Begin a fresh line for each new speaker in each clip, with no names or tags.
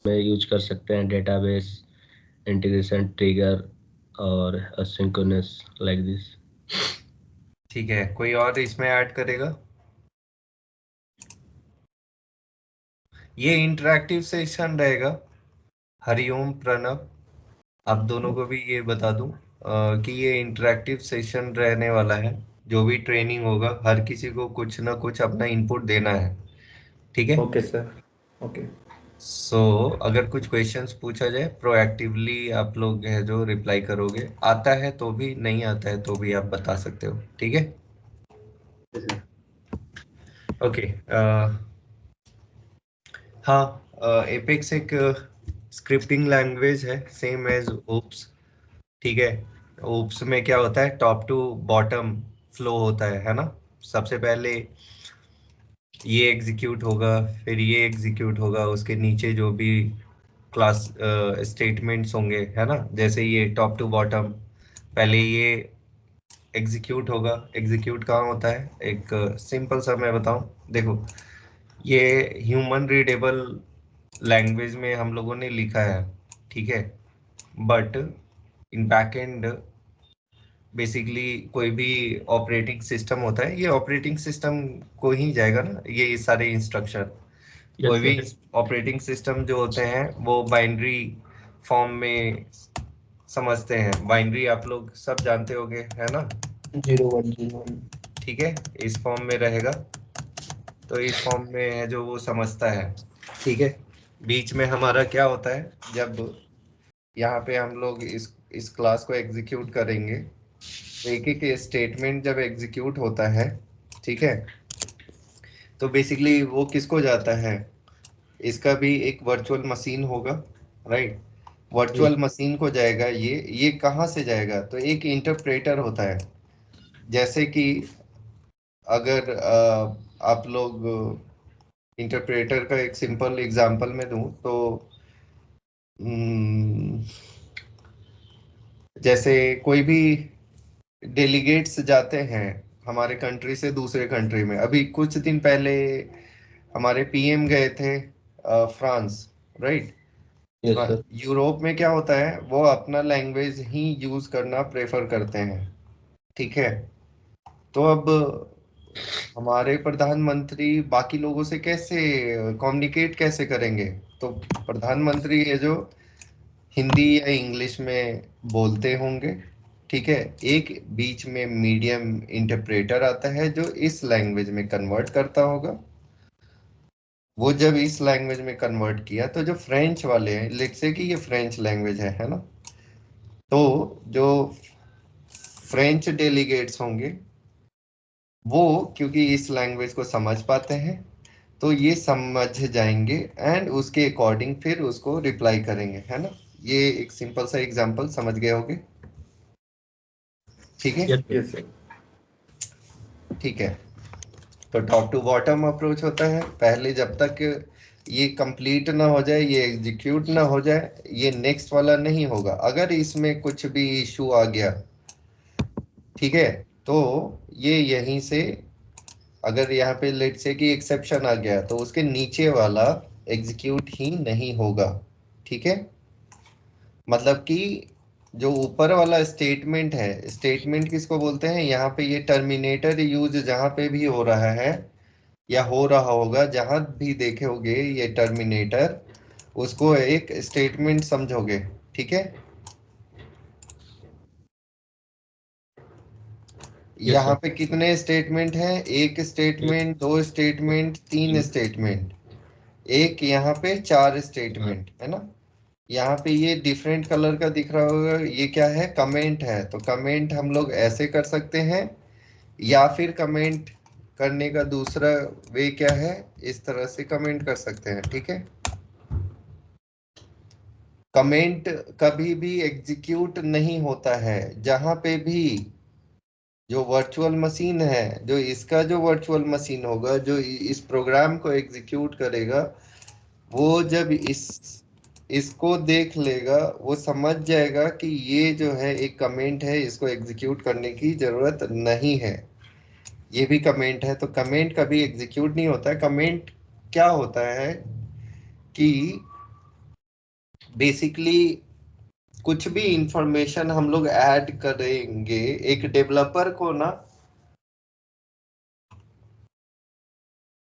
में यूज कर सकते हैं, डेटाबेस इंटीग्रेशन, ट्रिगर और असिंक्रोनस लाइक दिस।
ठीक है, कोई और इसमें ऐड करेगा? ये इंटरेक्टिव सेशन रहेगा। हरिओम, प्रणव, आप दोनों को भी ये बता दूं कि ये इंटरेक्टिव सेशन रहने वाला है। जो भी ट्रेनिंग होगा हर किसी को कुछ ना कुछ अपना इनपुट देना है, ठीक है?
Okay sir, okay.
सो अगर कुछ क्वेश्चंस पूछा जाए प्रोएक्टिवली आप लोग है जो रिप्लाई करोगे, आता है तो भी, नहीं आता है तो भी आप बता सकते हो, ठीक है? ओके। हाँ, एपेक्स एक स्क्रिप्टिंग लैंग्वेज है, सेम एज ओप्स, ठीक है? ओप्स में क्या होता है, टॉप टू बॉटम फ्लो होता है ना? सबसे पहले ये एग्जीक्यूट होगा, फिर ये एग्जीक्यूट होगा, उसके नीचे जो भी क्लास स्टेटमेंट्स होंगे, है ना? जैसे ये टॉप टू बॉटम, पहले ये एग्जीक्यूट होगा। एग्जीक्यूट कहाँ होता है, एक सिंपल सा मैं बताऊं, देखो ये ह्यूमन रीडेबल लैंग्वेज में हम लोगों ने लिखा है, ठीक है? बट इन बैकएंड बेसिकली कोई भी ऑपरेटिंग सिस्टम होता है, ये ऑपरेटिंग सिस्टम को ही जाएगा ना ये सारे इंस्ट्रक्शन।
यस
कोई भी
सर।
ऑपरेटिंग सिस्टम जो होते हैं वो बाइनरी फॉर्म में समझते हैं। बाइनरी आप लोग सब जानते होंगे, है ना?
0101।
ठीक है, इस फॉर्म में रहेगा, तो इस फॉर्म में है जो वो समझता है, ठीक है? बीच में हमारा क्या होता है, जब यहाँ पे हम लोग इस क्लास को एग्जीक्यूट करेंगे, तो एक एक स्टेटमेंट जब एग्जीक्यूट होता है, ठीक है, तो बेसिकली वो किसको जाता है, इसका भी एक वर्चुअल मशीन होगा, राइट? वर्चुअल मशीन को जाएगा, ये कहाँ से जाएगा, तो एक इंटरप्रेटर होता है। जैसे कि अगर आप लोग इंटरप्रेटर का एक सिंपल एग्जांपल में दूं तो हम्म, जैसे कोई भी डेलीगेट्स जाते हैं हमारे कंट्री से दूसरे कंट्री में। अभी कुछ दिन पहले हमारे पीएम गए थे France, right?
Yes sir.
Europe में क्या होता है, वो अपना लैंग्वेज ही यूज करना प्रेफर करते हैं, ठीक है? तो अब हमारे प्रधानमंत्री बाकी लोगों से कैसे कम्युनिकेट कैसे करेंगे? तो प्रधानमंत्री ये जो हिंदी या इंग्लिश में बोलते होंगे, ठीक है? एक बीच में मीडियम इंटरप्रेटर आता है जो इस लैंग्वेज में कन्वर्ट करता होगा। वो जब इस लैंग्वेज में कन्वर्ट किया तो जो फ्रेंच वाले हैं, लेट्स से कि ये फ्रेंच लैंग्वेज है ना? तो जो फ्रेंच डेलीगेट्स होंगे वो क्योंकि इस लैंग्वेज को समझ पाते हैं, तो ये समझ जाएंगे एंड उसके अकॉर्डिंग फिर उसको रिप्लाई करेंगे, है ना? ये एक सिंपल सा एग्जांपल, समझ गए होगे, ठीक है?
Yes
yes sir.
ठीक है, तो टॉप टू बॉटम अप्रोच होता है। पहले जब तक ये कंप्लीट ना हो जाए, ये एग्जीक्यूट ना हो जाए, ये नेक्स्ट वाला नहीं होगा। अगर इसमें कुछ भी इशू आ गया, ठीक है, तो ये यहीं से, अगर यहाँ पे लेट से कि एक्सेप्शन आ गया तो उसके नीचे वाला एग्जीक्यूट ही नहीं होगा, ठीक है? मतलब कि जो ऊपर वाला स्टेटमेंट है, स्टेटमेंट किसको बोलते हैं, यहाँ पे ये टर्मिनेटर यूज जहाँ पे भी हो रहा है या हो रहा होगा, जहां भी देखे होगे ये टर्मिनेटर, उसको एक स्टेटमेंट समझोगे, ठीक है?
यस
यहाँ
सर।
पे कितने स्टेटमेंट हैं, एक स्टेटमेंट, दो स्टेटमेंट, तीन स्टेटमेंट, एक यहाँ पे चार स्टेटमेंट, है ना? यहाँ पे ये डिफरेंट कलर का दिख रहा होगा, ये क्या है, कमेंट है। तो कमेंट हम लोग ऐसे कर सकते हैं, या फिर कमेंट करने का दूसरा वे क्या है, इस तरह से कमेंट कर सकते हैं, ठीक है? कमेंट कभी भी एग्जीक्यूट नहीं होता है जहां पे भी जो वर्चुअल मशीन है, जो इसका जो वर्चुअल मशीन होगा जो इस प्रोग्राम को एग्जीक्यूट करेगा, वो जब इसको देख लेगा, वो समझ जाएगा कि ये जो है एक कमेंट है, इसको एग्जीक्यूट करने की जरूरत नहीं है, ये भी कमेंट है। तो कमेंट कभी एग्जीक्यूट नहीं होता है। कमेंट क्या होता है कि बेसिकली कुछ भी इंफॉर्मेशन हम लोग ऐड करेंगे, एक डेवलपर को ना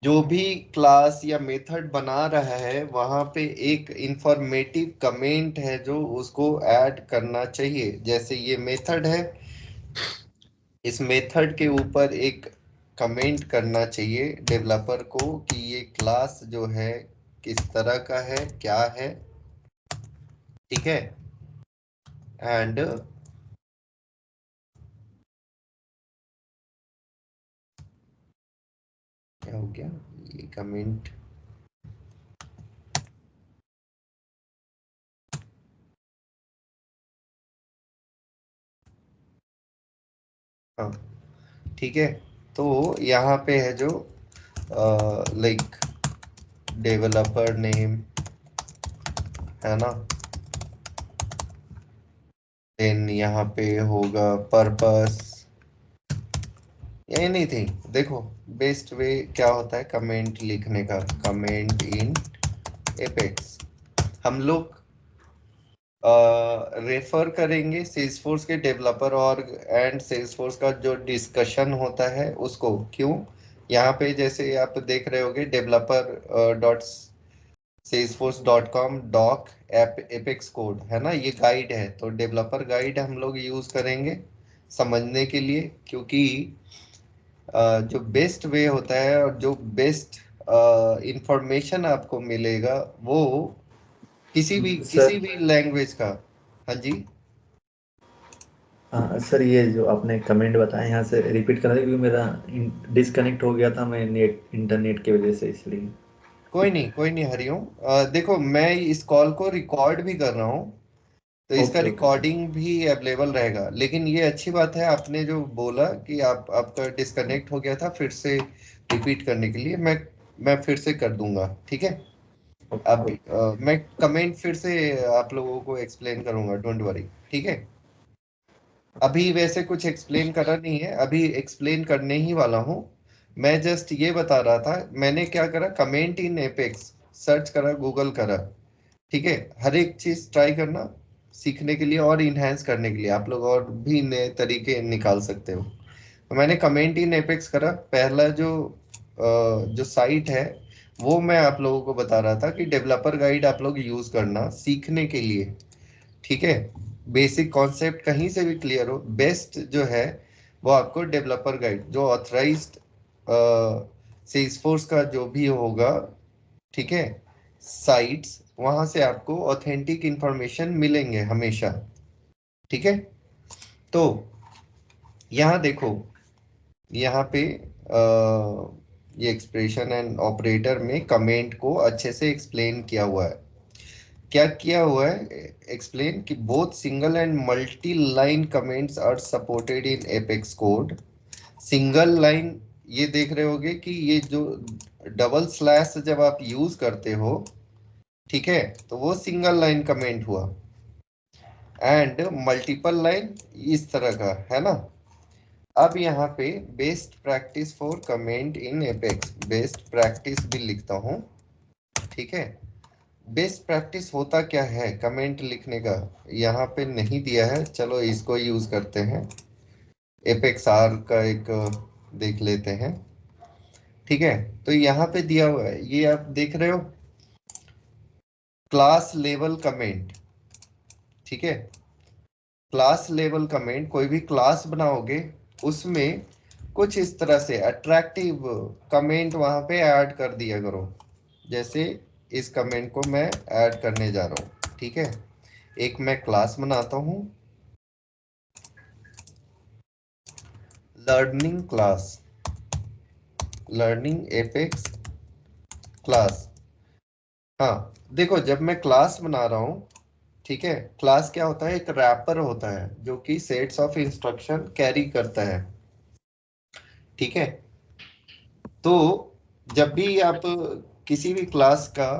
जो भी क्लास या मेथड बना रहा है वहां पे एक इंफॉर्मेटिव कमेंट है जो उसको ऐड करना चाहिए। जैसे ये मेथड है, इस मेथड के ऊपर एक कमेंट करना चाहिए डेवलपर को कि ये क्लास जो है किस तरह का है, क्या है, ठीक है। एंड क्या हो गया ये कमेंट, हाँ ठीक है। तो यहाँ पे है जो लाइक डेवलपर नेम है ना, देन यहाँ पे होगा पर्पस, एनीथिंग। देखो बेस्ट वे क्या होता है कमेंट लिखने का, कमेंट इन एपेक्स। हम लोग रेफर करेंगे सेल्सफोर्स के डेवलपर और एंड सेल्सफोर्स का जो डिस्कशन होता है उसको। क्यों? यहाँ पे जैसे आप देख रहे होगे developer dot salesforce.com doc Apex code है ना, ये गाइड है। तो डेवलपर गाइड हम लोग यूज करेंगे समझने के लिए, क्योंकि जो बेस्ट वे होता है और जो बेस्ट इंफॉर्मेशन आपको मिलेगा वो
सर।
किसी भी लैंग्वेज का। हाँ जी।
हाँ सर, ये जो आपने कमेंट बताया यहाँ से रिपीट करना, क्योंकि मेरा डिस्कनेक्ट हो गया था, मैं इंटरनेट की वजह से, इसलिए।
कोई नहीं हरिओम। देखो मैं इस कॉल को रिकॉर्ड भी कर रहा हूँ, तो इसका
ओके ओके सर।
रिकॉर्डिंग भी अवेलेबल रहेगा। लेकिन ये अच्छी बात है आपने जो बोला कि आपका डिस्कनेक्ट हो गया था, फिर से रिपीट करने के लिए मैं फिर से कर दूंगा, ठीक है।
ओके
अब
ओके।
मैं कमेंट फिर से आप लोगों को एक्सप्लेन करूंगा, डोंट वरी, ठीक है। अभी वैसे कुछ एक्सप्लेन करा नहीं है, अभी एक्सप्लेन करने ही वाला हूँ। मैं जस्ट ये बता रहा था मैंने क्या करा, कमेंट इन एपेक्स सर्च करा, गूगल करा, ठीक है। हर एक चीज ट्राई करना सीखने के लिए और इनहेंस करने के लिए, आप लोग और भी नए तरीके निकाल सकते हो। तो मैंने कमेंट इन एपेक्स करा, पहला जो साइट है वो मैं आप लोगों को बता रहा था कि डेवलपर गाइड आप लोग यूज करना सीखने के लिए, ठीक है। बेसिक कॉन्सेप्ट कहीं से भी क्लियर हो, बेस्ट जो है वो आपको डेवलपर गाइड जो ऑथराइज्ड सेल्सफोर्स का जो भी होगा, ठीक है, साइट्स, वहां से आपको ऑथेंटिक इंफॉर्मेशन मिलेंगे हमेशा, ठीक है। तो यहाँ देखो, यहाँ पे ये एक्सप्रेशन एंड ऑपरेटर में कमेंट को अच्छे से एक्सप्लेन किया हुआ है। क्या किया हुआ है एक्सप्लेन कि both single and multi line comments are supported in Apex code. Single line, ये देख रहे होगे कि ये जो डबल स्लैश जब आप यूज करते हो, ठीक है, तो वो सिंगल लाइन कमेंट हुआ। एंड मल्टीपल लाइन इस तरह का है ना। अब यहाँ पे best practice for comment in apex, best practice भी लिखता हूँ, ठीक है। बेस्ट प्रैक्टिस होता क्या है कमेंट लिखने का, यहाँ पे नहीं दिया है, चलो इसको यूज करते हैं। एपेक्स आर का एक देख लेते हैं, ठीक है। तो यहाँ पे दिया हुआ है, ये आप देख रहे हो, क्लास लेवल कमेंट, ठीक है। क्लास लेवल कमेंट, कोई भी क्लास बनाओगे उसमें कुछ इस तरह से अट्रैक्टिव कमेंट वहां पे ऐड कर दिया करो। जैसे इस कमेंट को मैं ऐड करने जा रहा हूँ, ठीक है। एक मैं क्लास बनाता हूँ, learning class, learning apex class. हाँ देखो, जब मैं क्लास बना रहा हूँ, ठीक है, क्लास क्या होता है, एक रैपर होता है जो कि सेट्स ऑफ इंस्ट्रक्शन कैरी करता है, ठीक है। तो जब भी आप किसी भी क्लास का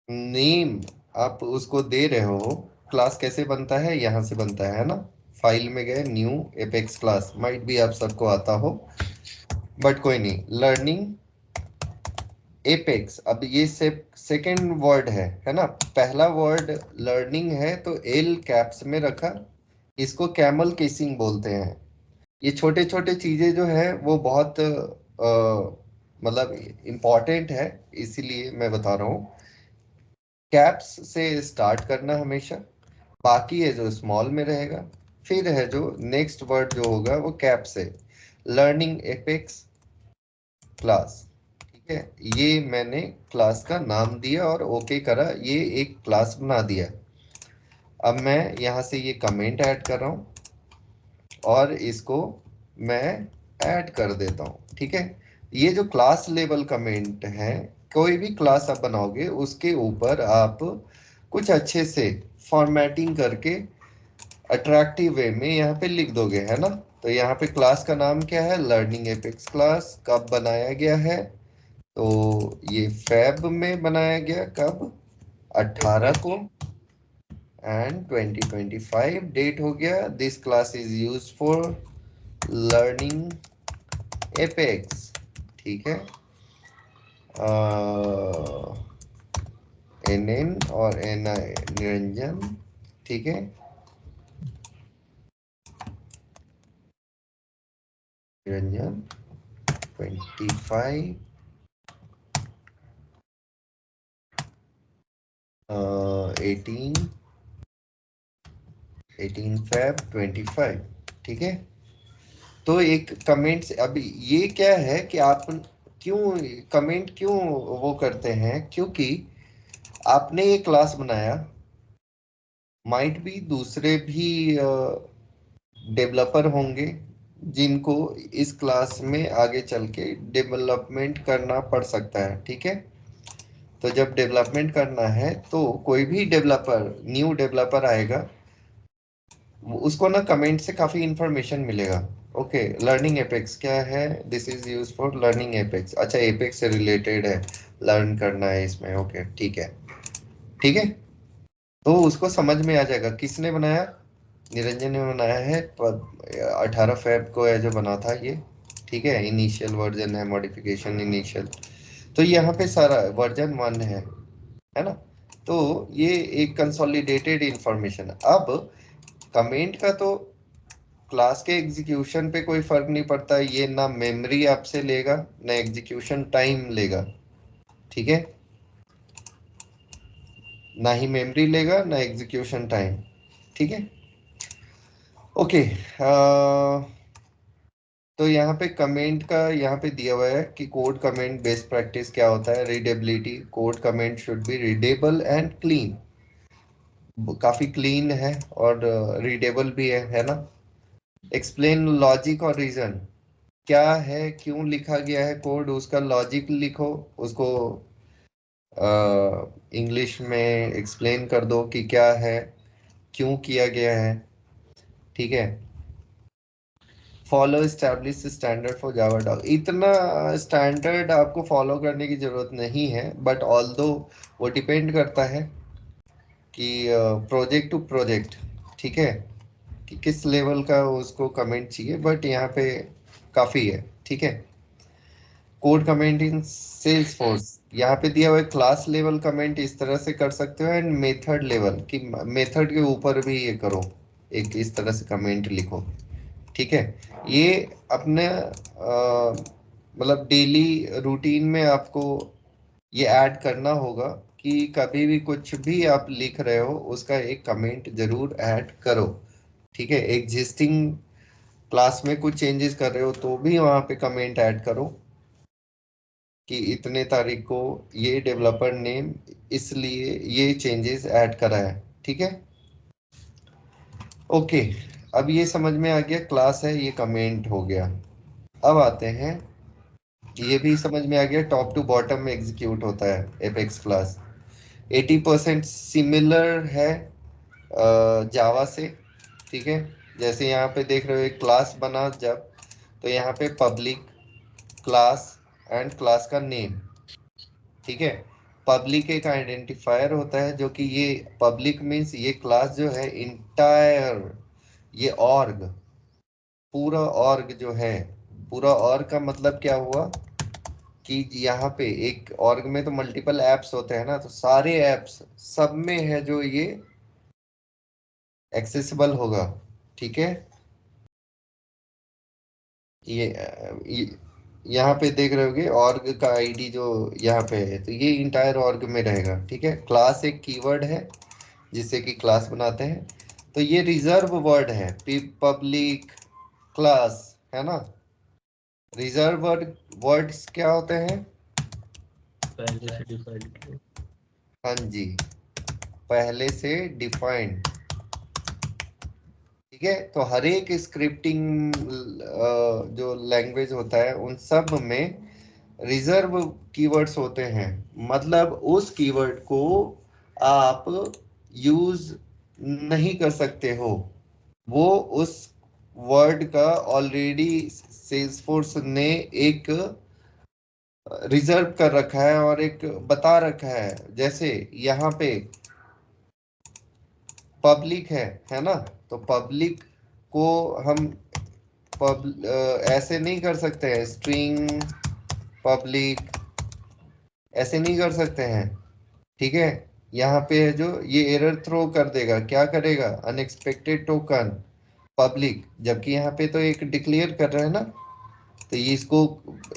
नेम आप उसको दे रहे हो, क्लास कैसे बनता है, यहाँ से बनता है ना। फाइल में गए, न्यू एपेक्स क्लास, माइट भी आप सबको आता हो, बट कोई नहीं, लर्निंग एपेक्स। अब ये सेकेंड वर्ड है ना। पहला वर्ड लर्निंग है तो एल कैप्स में रखा, इसको कैमल केसिंग बोलते हैं। ये छोटे छोटे चीजें जो है वो बहुत मतलब इम्पॉर्टेंट है, इसीलिए मैं बता रहा हूँ। कैप्स से स्टार्ट करना हमेशा, बाकी है जो स्मॉल में रहेगा। फिर है जो नेक्स्ट वर्ड जो होगा वो कैप से। लर्निंग एपेक्स क्लास, ठीक है। ये मैंने क्लास का नाम दिया और ओके करा, ये एक क्लास बना दिया। अब मैं यहाँ से ये कमेंट ऐड कर रहा हूँ और इसको मैं ऐड कर देता हूँ, ठीक है। ये जो क्लास लेवल कमेंट है, कोई भी क्लास आप बनाओगे उसके ऊपर आप कुछ अच्छे से फॉर्मेटिंग करके अट्रैक्टिव वे में यहाँ पे लिख दोगे, है ना। तो यहाँ पे क्लास का नाम क्या है, लर्निंग एपेक्स क्लास। कब बनाया गया है, तो ये फेब में बनाया गया, कब, 18 को, एंड 2025 डेट हो गया। This class is use for learning apex, ठीक है। एन और एन आई निरंजन, ठीक है। निरंजन 25 18 Feb 25, ठीक है। तो एक कमेंट, अभी ये क्या है कि आप क्यों कमेंट क्यों वो करते हैं, क्योंकि आपने ये क्लास बनाया, माइट भी दूसरे भी डेवलपर होंगे जिनको इस क्लास में आगे चल के डेवलपमेंट करना पड़ सकता है, ठीक है। तो जब डेवलपमेंट करना है तो कोई भी डेवलपर, न्यू डेवलपर आएगा, उसको ना कमेंट से काफी इंफॉर्मेशन मिलेगा। ओके, लर्निंग एपेक्स क्या है, this is use for learning apex. अच्छा, एपेक्स से रिलेटेड है, लर्न करना है इसमें, ओके ठीक है, ठीक है। तो उसको समझ में आ जाएगा किसने बनाया, निरंजन ने बनाया है। 18 फेब को है जो बना था ये, ठीक है। इनिशियल वर्जन है, मॉडिफिकेशन इनिशियल, तो यहाँ पे सारा वर्जन 1 है ना। तो ये एक कंसोलिडेटेड इंफॉर्मेशन। अब कमेंट का तो क्लास के एग्जीक्यूशन पे कोई फर्क नहीं पड़ता, ये ना मेमोरी आपसे लेगा ना एग्जीक्यूशन टाइम लेगा, ठीक है। ना ही मेमोरी लेगा ना एग्जीक्यूशन टाइम, ठीक है। ओके, तो यहाँ पे कमेंट का यहाँ पे दिया हुआ है कि कोड कमेंट बेस्ट प्रैक्टिस क्या होता है। Readability, code comment should be readable and clean, काफी क्लीन है और रीडेबल भी है ना। एक्सप्लेन लॉजिक और रीजन, क्या है, क्यों लिखा गया है कोड, उसका लॉजिक लिखो, उसको इंग्लिश में एक्सप्लेन कर दो कि क्या है, क्यों किया गया है, ठीक है। Follow establish standard for Java dog, इतना स्टैंडर्ड आपको फॉलो करने की जरूरत नहीं है, बट ऑल्दो वो डिपेंड करता है कि प्रोजेक्ट टू प्रोजेक्ट, ठीक है, कि किस लेवल का उसको कमेंट चाहिए, बट यहाँ पे काफी है, ठीक है। Code comment in Salesforce, यहाँ पे दिया हुआ है क्लास लेवल कमेंट इस तरह से कर सकते हो, एंड मेथड लेवल कि मेथड के ऊपर भी ये करो, एक इस तरह से कमेंट लिखो, ठीक है। ये अपने मतलब डेली रूटीन में आपको ये ऐड करना होगा कि कभी भी कुछ भी आप लिख रहे हो उसका एक कमेंट जरूर ऐड करो, ठीक है। एग्जिस्टिंग क्लास में कुछ चेंजेस कर रहे हो तो भी वहां पे कमेंट ऐड करो कि इतने तारीख को ये डेवलपर ने इसलिए ये चेंजेस ऐड करा है, ठीक है। ओके, अब ये समझ में आ गया, क्लास है ये कमेंट हो गया। अब आते हैं, ये भी समझ में आ गया, टॉप टू बॉटम में एग्जीक्यूट होता है एपेक्स क्लास। 80% सिमिलर है जावा से, ठीक है। जैसे यहाँ पे देख रहे हो एक क्लास बना जब, तो यहाँ पे पब्लिक क्लास एंड क्लास का नेम, ठीक है। पब्लिक एक आइडेंटिफायर होता है जो कि ये पब्लिक मीन्स ये क्लास जो है इंटायर, ये ऑर्ग, पूरा ऑर्ग जो है, पूरा ऑर्ग का मतलब क्या हुआ, कि यहाँ पे एक ऑर्ग में तो मल्टीपल एप्स होते हैं ना, तो सारे एप्स सब में है जो ये एक्सेसिबल होगा। ठीक है, ये यहाँ पे देख रहे होगे ऑर्ग का आईडी जो यहाँ पे है, तो ये इंटायर ऑर्ग में रहेगा। ठीक है, क्लास एक कीवर्ड है जिससे कि क्लास बनाते हैं, तो ये रिजर्व वर्ड है, पब्लिक क्लास, है ना। रिजर्व वर्ड्स क्या होते हैं?
पहले से डिफाइंड किया।
हाँ जी, पहले से डिफाइंड। ठीक है, तो हर एक स्क्रिप्टिंग जो लैंग्वेज होता है उन सब में रिजर्व कीवर्ड्स होते हैं, मतलब उस कीवर्ड को आप यूज नहीं कर सकते हो, वो उस वर्ड का ऑलरेडी सेल्सफोर्स ने एक रिजर्व कर रखा है और एक बता रखा है। जैसे यहाँ पे पब्लिक है ना, तो पब्लिक को हम ऐसे नहीं कर सकते हैं, स्ट्रिंग पब्लिक ऐसे नहीं कर सकते हैं। ठीक है, यहाँ पे है जो ये एरर थ्रो कर देगा, क्या करेगा, अनएक्सपेक्टेड टोकन पब्लिक, जबकि यहाँ पे तो एक डिक्लेयर कर रहे हैं ना, तो ये इसको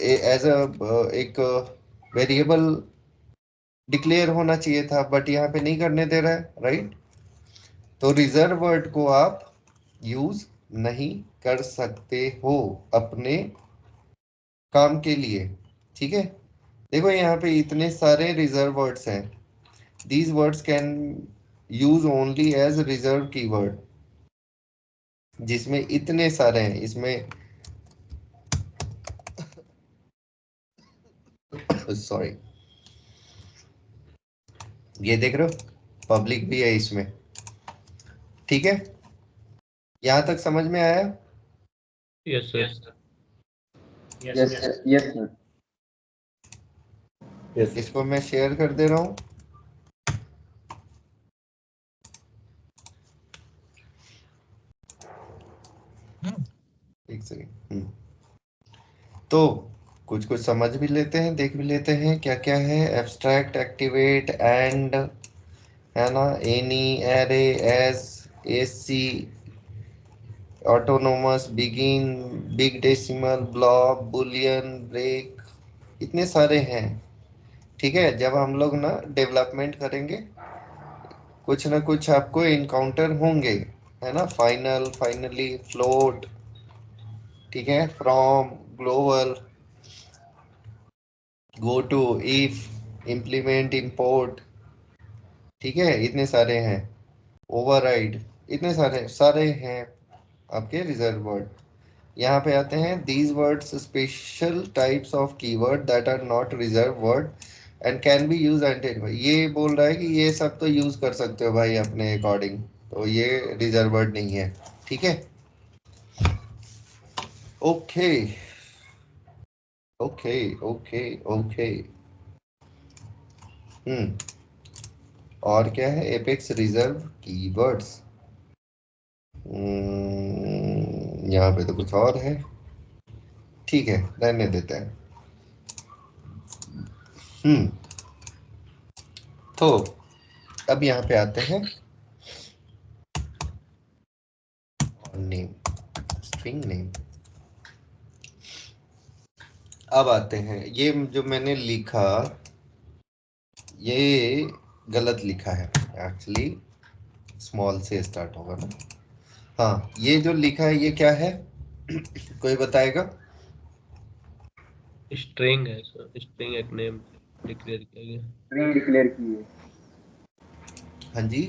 एज अ एक वेरिएबल डिक्लेयर होना चाहिए था, बट यहाँ पे नहीं करने दे रहा है, राइट। तो रिजर्व वर्ड को आप यूज नहीं कर सकते हो अपने काम के लिए। ठीक है, देखो यहाँ पे इतने सारे रिजर्व वर्ड्स हैं, these words can use only as reserve keyword, जिसमें इतने सारे हैं, इसमें सॉरी, ये देख रहे हो पब्लिक भी है इसमें। ठीक है, यहां तक समझ में आया?
Yes sir.
Yes yes sir.
Yes
इसको मैं शेयर कर दे रहा हूं। एक सेकेंड। तो कुछ कुछ समझ भी लेते हैं, देख भी लेते हैं क्या क्या है। एब्स्ट्रैक्ट, एक्टिवेट, एंड, है ना, any, array, as, asc, autonomous, begin, big decimal, blob, boolean, break, इतने सारे हैं। ठीक है, जब हम लोग ना डेवलपमेंट करेंगे कुछ ना कुछ आपको इनकाउंटर होंगे, है ना। फाइनल, फाइनली, फ्लोट, ठीक है, from, global, go to, if, implement, import, ठीक है, इतने सारे हैं। ओवरराइड, इतने सारे सारे हैं आपके रिजर्व वर्ड। यहाँ पे आते हैं, these words special types of keyword that are not reserved word and can be used until, ये बोल रहा है कि ये सब तो यूज कर सकते हो भाई अपने अकॉर्डिंग, तो ये रिजर्व वर्ड नहीं है। ठीक है, ओके ओके ओके ओके। और क्या है, एपेक्स रिजर्व कीवर्ड्स। यहाँ पे तो कुछ और है, ठीक है, रहने देते हैं। तो अब यहाँ पे आते हैं नेम, स्ट्रिंग नेम। अब आते हैं, ये जो मैंने लिखा ये गलत लिखा है एक्चुअली, स्मॉल से स्टार्ट होगा ना। हाँ, ये जो लिखा है ये क्या है कोई बताएगा?
स्ट्रिंग है सर, स्ट्रिंग एक नेम डिक्लेयर किया गया।
स्ट्रिंग डिक्लेयर की है।
हाँ जी,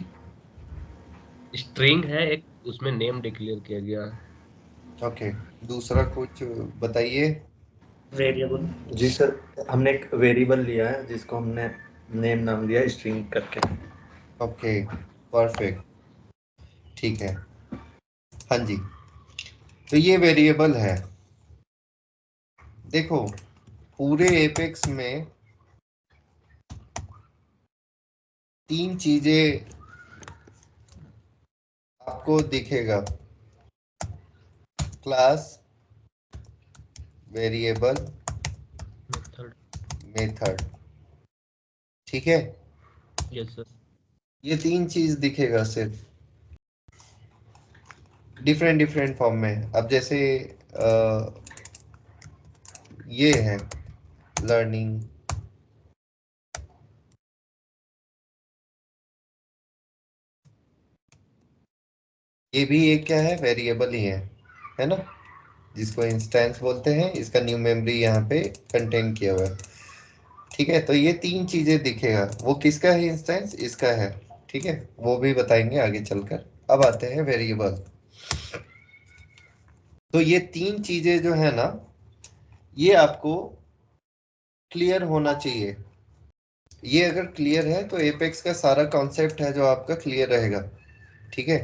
स्ट्रिंग है एक, उसमें नेम डिक्लेयर किया गया।
ओके, दूसरा कुछ बताइए।
वेरिएबल। जी सर, हमने एक वेरिएबल लिया है जिसको हमने नेम नाम दिया स्ट्रिंग करके।
ओके, परफेक्ट, ठीक है। हाँ जी, तो ये वेरिएबल है। देखो पूरे एपेक्स में तीन चीजें आपको दिखेगा, क्लास, वेरिएबल,
मेथड।
मेथड। ठीक है,
यस सर।
ये 3 चीज दिखेगा सिर्फ डिफरेंट डिफरेंट फॉर्म में। अब जैसे ये है लर्निंग, ये भी एक क्या है, वेरिएबल ही है ना, जिसको इंस्टेंस बोलते हैं। इसका न्यू मेमोरी यहाँ पे कंटेन किया हुआ है। ठीक है, तो ये 3 चीजें दिखेगा। वो किसका है इंस्टेंस, इसका है। ठीक है, वो भी बताएंगे आगे चलकर। अब आते हैं वेरिएबल। तो ये 3 चीजें जो है ना, ये आपको क्लियर होना चाहिए। ये अगर क्लियर है तो एपेक्स का सारा कॉन्सेप्ट है जो आपका क्लियर रहेगा। ठीक है,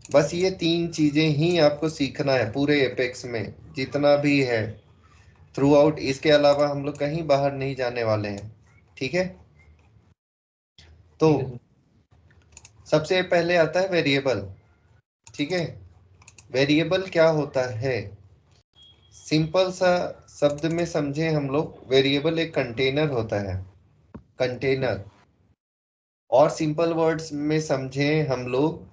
बस ये 3 चीजें ही आपको सीखना है पूरे एपेक्स में, जितना भी है थ्रू आउट। इसके अलावा हम लोग कहीं बाहर नहीं जाने वाले हैं। ठीक है, तो
ठीक है सर।
सबसे पहले आता है वेरिएबल। ठीक है, वेरिएबल क्या होता है, सिंपल सा शब्द में समझे हम लोग। वेरिएबल एक कंटेनर होता है, कंटेनर। और सिंपल वर्ड्स में समझे हम लोग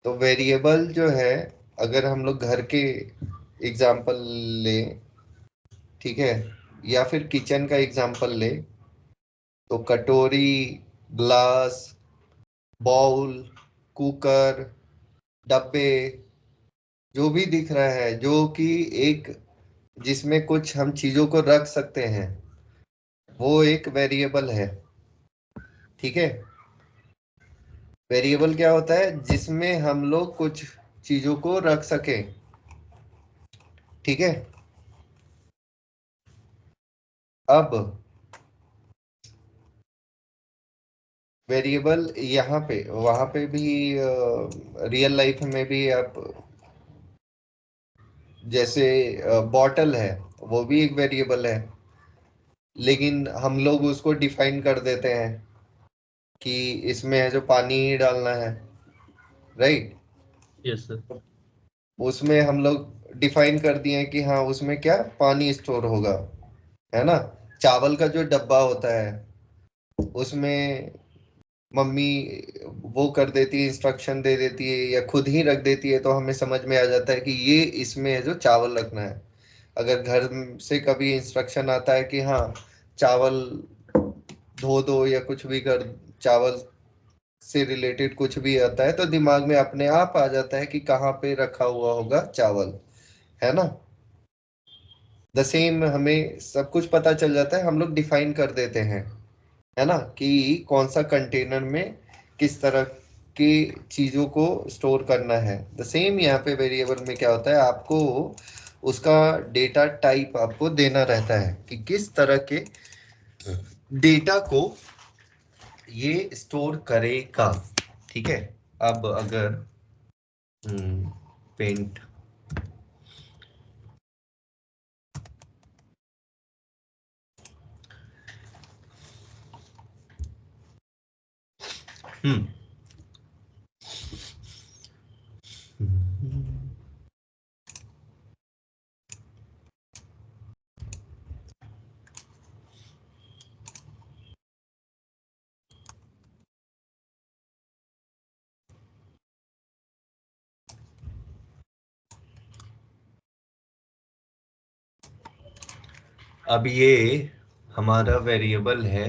तो वेरिएबल जो है, अगर हम लोग घर के एग्जाम्पल ले, ठीक है, या फिर किचन का एग्जाम्पल ले, तो कटोरी, ग्लास, बाउल, कुकर, डब्बे, जो भी दिख रहा है, जो कि एक जिसमें कुछ हम चीजों को रख सकते हैं, वो एक वेरिएबल है। ठीक है, वेरिएबल क्या होता है, जिसमें हम लोग कुछ चीजों को रख सके। ठीक है, अब वेरिएबल यहाँ पे वहां पे भी, रियल लाइफ में भी आप, जैसे बॉटल है, वो भी एक वेरिएबल है, लेकिन हम लोग उसको डिफाइन कर देते हैं कि इसमें है जो पानी ही डालना है, राइट।
Yes sir.
उसमें हम लोग डिफाइन कर दिए हैं कि हाँ उसमें क्या पानी स्टोर होगा, है ना। चावल का जो डब्बा होता है, उसमें मम्मी वो कर देती है, इंस्ट्रक्शन दे देती है या खुद ही रख देती है, तो हमें समझ में आ जाता है कि ये इसमें है जो चावल रखना है। अगर घर से कभी इंस्ट्रक्शन आता है कि हाँ चावल धो दो या कुछ भी कर, चावल से रिलेटेड कुछ भी आता है, तो दिमाग में अपने आप आ जाता है कि कहाँ पे रखा हुआ होगा चावल, है ना। द सेम हमें सब कुछ पता चल जाता है, हम लोग डिफाइन कर देते हैं, है ना, कि कौन सा कंटेनर में किस तरह की चीजों को स्टोर करना है। द सेम यहाँ पे वेरिएबल में क्या होता है, आपको उसका डेटा टाइप आपको देना रहता है कि किस तरह के डेटा को ये स्टोर करेगा। ठीक है, अब अगर पेंट, हम्म अब ये हमारा वेरिएबल है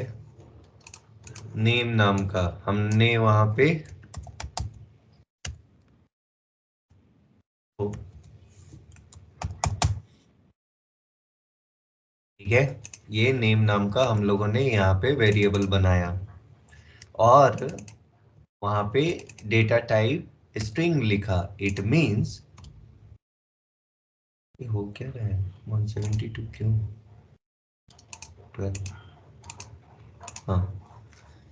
नेम नाम का, हमने वहां पे ठीक है, ये नेम नाम का हम लोगों ने यहाँ पे वेरिएबल बनाया, और वहां पे डेटा टाइप स्ट्रिंग लिखा। इट मींस ये हो क्या रहा है, 172 क्यों, 12, हाँ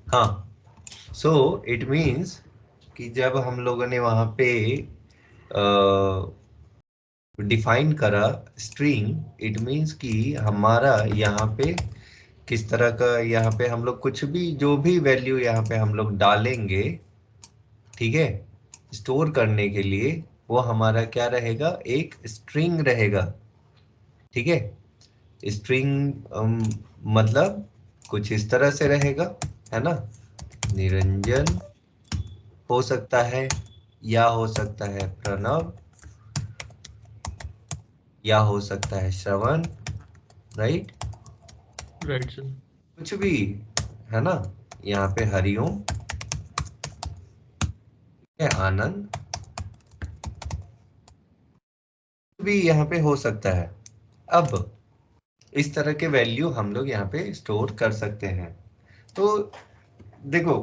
हाँ। सो इट मींस कि जब हम लोगों ने वहां पे डिफाइन करा स्ट्रिंग, इट मींस कि हमारा यहाँ पे किस तरह का, यहाँ पे हम लोग कुछ भी जो भी वैल्यू यहाँ पे हम लोग डालेंगे, ठीक है, स्टोर करने के लिए, वो हमारा क्या रहेगा, एक स्ट्रिंग रहेगा। ठीक है, स्ट्रिंग मतलब कुछ इस तरह से रहेगा, है ना। निरंजन हो सकता है, या हो सकता है प्रणव, या हो सकता है श्रवण, राइट।
Right sir.
कुछ भी, है ना। यहाँ पे हरिओम है, आनंद भी यहाँ पे हो सकता है। अब इस तरह के वैल्यू हम लोग यहाँ पे स्टोर कर सकते हैं। तो देखो,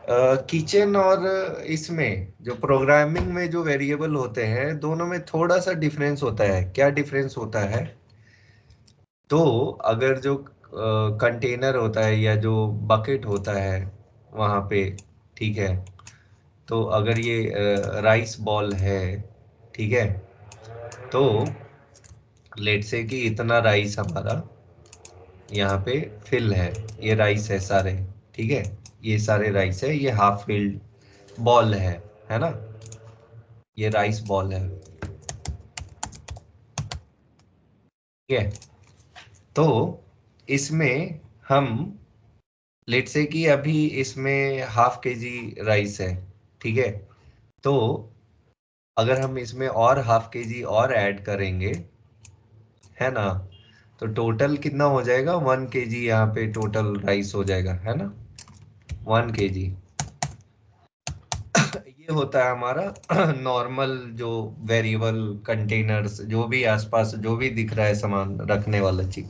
किचन और इसमें जो प्रोग्रामिंग में जो वेरिएबल होते हैं, दोनों में थोड़ा सा डिफरेंस होता है। क्या डिफरेंस होता है? तो अगर जो कंटेनर होता है या जो बकेट होता है वहाँ पे, ठीक है, तो अगर ये राइस बॉल है, ठीक है, तो लेट से कि इतना राइस हमारा यहाँ पे फिल है, ये राइस है सारे, ठीक है, ये सारे राइस है, ये हाफ फिल्ड बॉल है ना, ये राइस बॉल है, ठीक है। तो इसमें हम लेट से कि अभी इसमें हाफ केजी राइस है, ठीक है, तो अगर हम इसमें और हाफ केजी और ऐड करेंगे, है ना, तो टोटल कितना हो जाएगा? 1 kg यहाँ पे टोटल राइस हो जाएगा, है ना, 1 kg। ये होता है हमारा नॉर्मल जो वेरिएबल कंटेनर्स, जो भी आसपास जो भी दिख रहा है सामान रखने वाला चीज।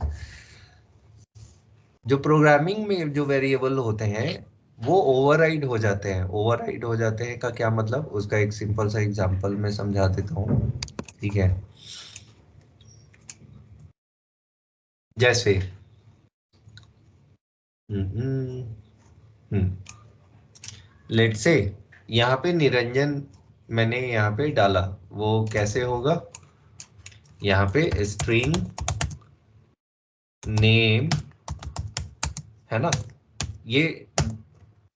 जो प्रोग्रामिंग में जो वेरिएबल होते हैं वो ओवरराइड हो जाते हैं। ओवरराइड हो जाते हैं का क्या मतलब, उसका एक सिंपल सा एग्जांपल मैं समझा देता हूँ, ठीक है। जैसे लेट से यहाँ पे निरंजन मैंने यहाँ पे डाला, वो कैसे होगा? यहाँ पे स्ट्रिंग नेम, है ना, ये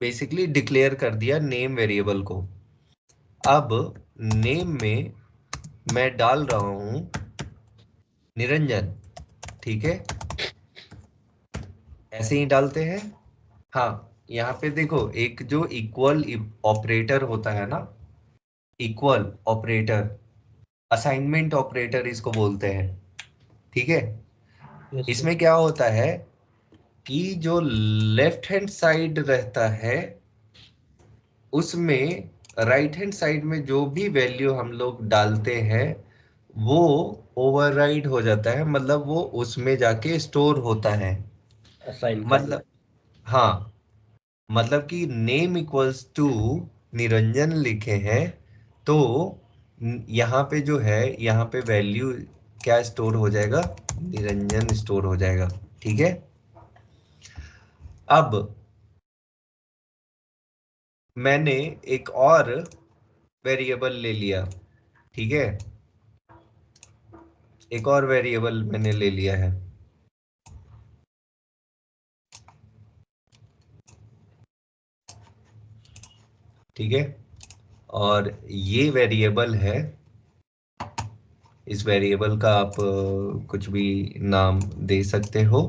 बेसिकली डिक्लेयर कर दिया नेम वेरिएबल को। अब नेम में मैं डाल रहा हूं निरंजन, ठीक है, ऐसे ही डालते हैं। हाँ, यहाँ पे देखो, एक जो इक्वल ऑपरेटर होता है ना, इक्वल ऑपरेटर, असाइनमेंट ऑपरेटर इसको बोलते हैं, ठीक है।
Yes sir.
इसमें क्या होता है कि जो लेफ्ट हैंड साइड रहता है उसमें राइट हैंड साइड में जो भी वैल्यू हम लोग डालते हैं वो ओवरराइड हो जाता है, मतलब वो उसमें जाके स्टोर होता है।
असाइन कर
मतलब,
देते
हाँ, मतलब कि नेम इक्वल्स टू निरंजन लिखे हैं, तो यहाँ पे जो है, यहाँ पे वैल्यू क्या स्टोर हो जाएगा? निरंजन स्टोर हो जाएगा, ठीक है। अब मैंने एक और वेरिएबल ले लिया, ठीक है, एक और वेरिएबल मैंने ले लिया है, ठीक है, और ये वेरिएबल है, इस वेरिएबल का आप कुछ भी नाम दे सकते हो,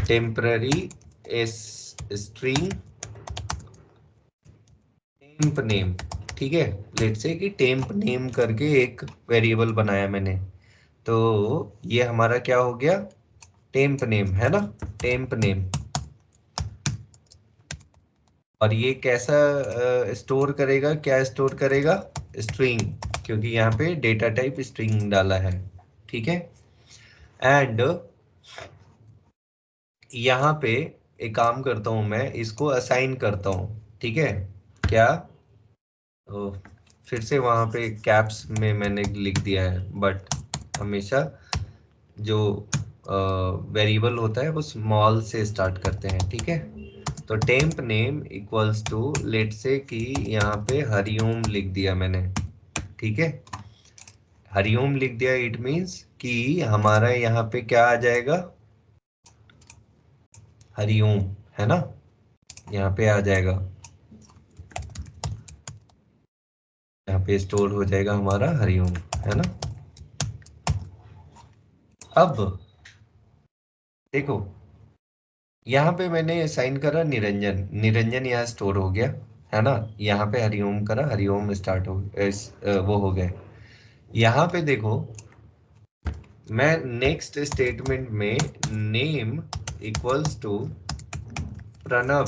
टेम्पररी स्ट्रिंग टेम्प नेम, ठीक है। लेट से कि टेम्प नेम करके एक वेरिएबल बनाया मैंने, तो ये हमारा क्या हो गया? टेम्प नेम, है ना, टेम्प नेम। और ये कैसा स्टोर करेगा? क्या स्टोर करेगा? स्ट्रिंग, क्योंकि यहाँ पे डेटा टाइप स्ट्रिंग डाला है, ठीक है। एंड यहाँ पे एक काम करता हूँ, मैं इसको असाइन करता हूँ, ठीक है। क्या? ओ, फिर से वहां पे कैप्स में मैंने लिख दिया है, बट हमेशा जो वेरिएबल होता है वो स्मॉल से स्टार्ट करते हैं, ठीक है। तो temp name equals to, let say कि यहाँ पे हरिओम लिख दिया मैंने, ठीक है, हरिओम लिख दिया। इट मीन्स कि हमारा यहाँ पे क्या आ जाएगा? हरिओम, है ना, यहाँ पे आ जाएगा, यहाँ पे स्टोर हो जाएगा हमारा हरिओम, है ना। अब देखो यहाँ पे मैंने असाइन करा निरंजन, निरंजन यहाँ स्टोर हो गया है ना। यहाँ पे हरिओम करा, हरिओम स्टार्ट हो वो हो गए। यहाँ पे देखो मैं नेक्स्ट स्टेटमेंट में नेम इक्वल्स टू प्रणव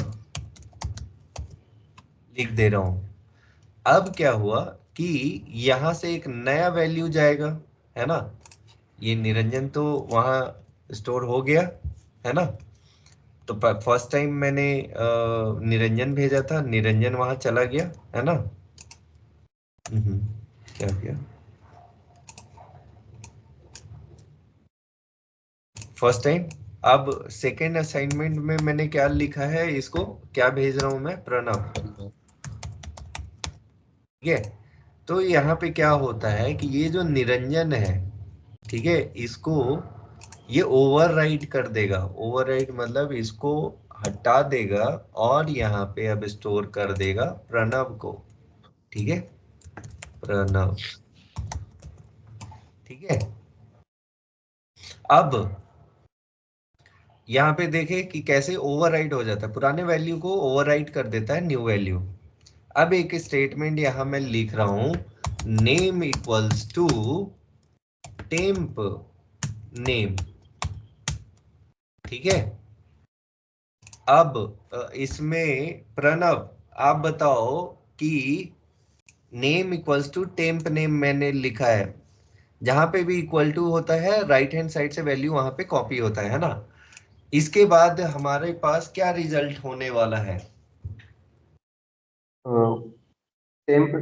लिख दे रहा हूं। अब क्या हुआ कि यहां से एक नया वैल्यू जाएगा, है ना। ये निरंजन तो वहां स्टोर हो गया, है ना। तो फर्स्ट टाइम मैंने निरंजन भेजा था, निरंजन वहां चला गया, है ना। क्या किया फर्स्ट टाइम। अब सेकेंड असाइनमेंट में मैंने क्या लिखा है, इसको क्या भेज रहा हूं मैं, प्रणव, ठीक है। तो यहाँ पे क्या होता है कि ये जो निरंजन है, ठीक है, इसको ये ओवरराइड कर देगा। ओवरराइड मतलब इसको हटा देगा और यहाँ पे अब स्टोर कर देगा प्रणव को, ठीक है, प्रणव, ठीक है। अब यहाँ पे देखे कि कैसे ओवरराइड हो जाता है, पुराने वैल्यू को ओवरराइड कर देता है न्यू वैल्यू। अब एक स्टेटमेंट यहाँ मैं लिख रहा हूं, name equals to temp name, ठीक है। अब इसमें प्रणव आप बताओ कि name equals to temp name मैंने लिखा है, जहां पे भी इक्वल टू होता है राइट हैंड साइड से वैल्यू वहां पे कॉपी होता है ना। इसके बाद हमारे पास क्या रिजल्ट होने वाला है।
टेम्प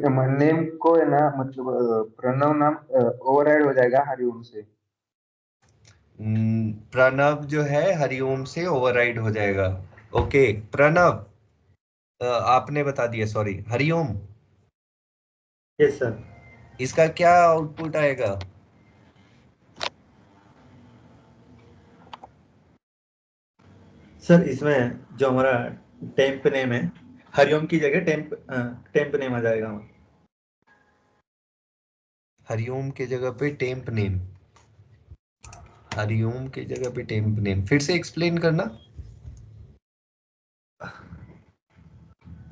नेम को है ना, मतलब प्रणव नाम ओवरराइड हो जाएगा हरिओम से।
प्रणव जो है हरिओम से ओवरराइड हो जाएगा। ओके प्रणव, आपने बता दिया, सॉरी, हरिओम,
यस सर।
इसका क्या आउटपुट आएगा।
सर इसमें जो हमारा टेम्प नेम है, हरिओम की जगह टेम्प नेम आ जाएगा हमारा।
हरिओम के जगह पे टेम्प नेम, हरिओम के जगह पे टेम्प नेम, फिर से एक्सप्लेन करना।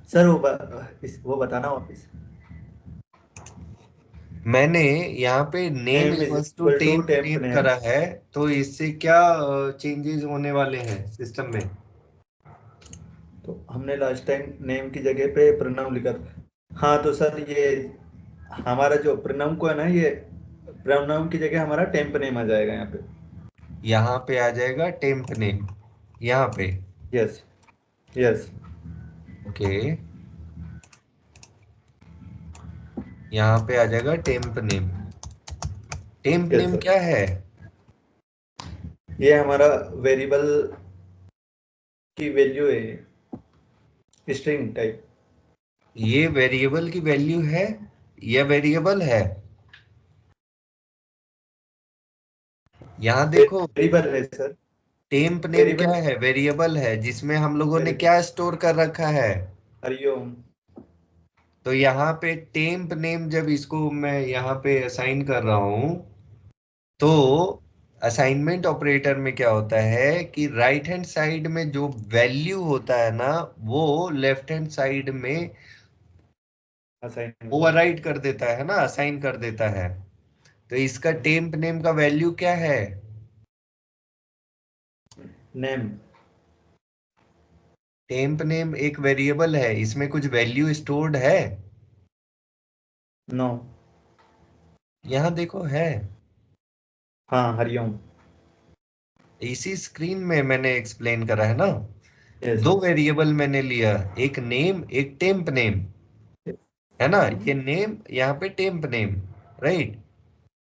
सर वो बताना वापिस।
मैंने यहाँ पे name
name is
equals to
equal to
temp
temp
name
name.
करा है, तो इससे क्या चेंजेस होने वाले हैं सिस्टम में।
तो हमने लास्ट टाइम नेम की जगह पे प्रोनाउन लिखा था। हाँ तो सर ये हमारा जो प्रोनाउन को है ना, ये प्रोनाउन की जगह हमारा टेम्प नेम आ जाएगा यहाँ पे।
यहाँ पे आ जाएगा टेम्प नेम, यहाँ पे।
Yes yes.
ओके, यहाँ पे आ जाएगा temp name. Temp
yes
name
sir.
क्या है।
ये हमारा वेरिएबल की वैल्यू है, स्ट्रिंग टाइप।
ये वेरिएबल की वैल्यू है या वेरिएबल है। यहाँ देखो
वेरिएबल है सर।
टेम्प नेम क्या
वेरिएबल
है, वेरिएबल है जिसमें हम लोगों ने
वेरिएबल
क्या स्टोर कर रखा है।
हरिओम।
तो यहाँ पे टेम्प नेम, जब इसको मैं यहाँ पे असाइन कर रहा हूं, तो असाइनमेंट ऑपरेटर में क्या होता है कि राइट हैंड साइड में जो वैल्यू होता है ना, वो लेफ्ट हैंड साइड में
असाइन
ओवरराइड कर देता है ना, असाइन कर देता है। तो इसका टेम्प नेम का वैल्यू क्या है।
नेम।
टेम्प नेम एक वेरिएबल है, इसमें कुछ वैल्यू स्टोर्ड है।
नो।
यहाँ देखो है,
हाँ हरिओम।
इसी स्क्रीन में मैंने एक्सप्लेन करा है ना।
यस
दो
यस।
वेरिएबल मैंने लिया, एक नेम एक टेम्प नेम, है ना। ये नेम, यहाँ पे टेम्प नेम, राइट।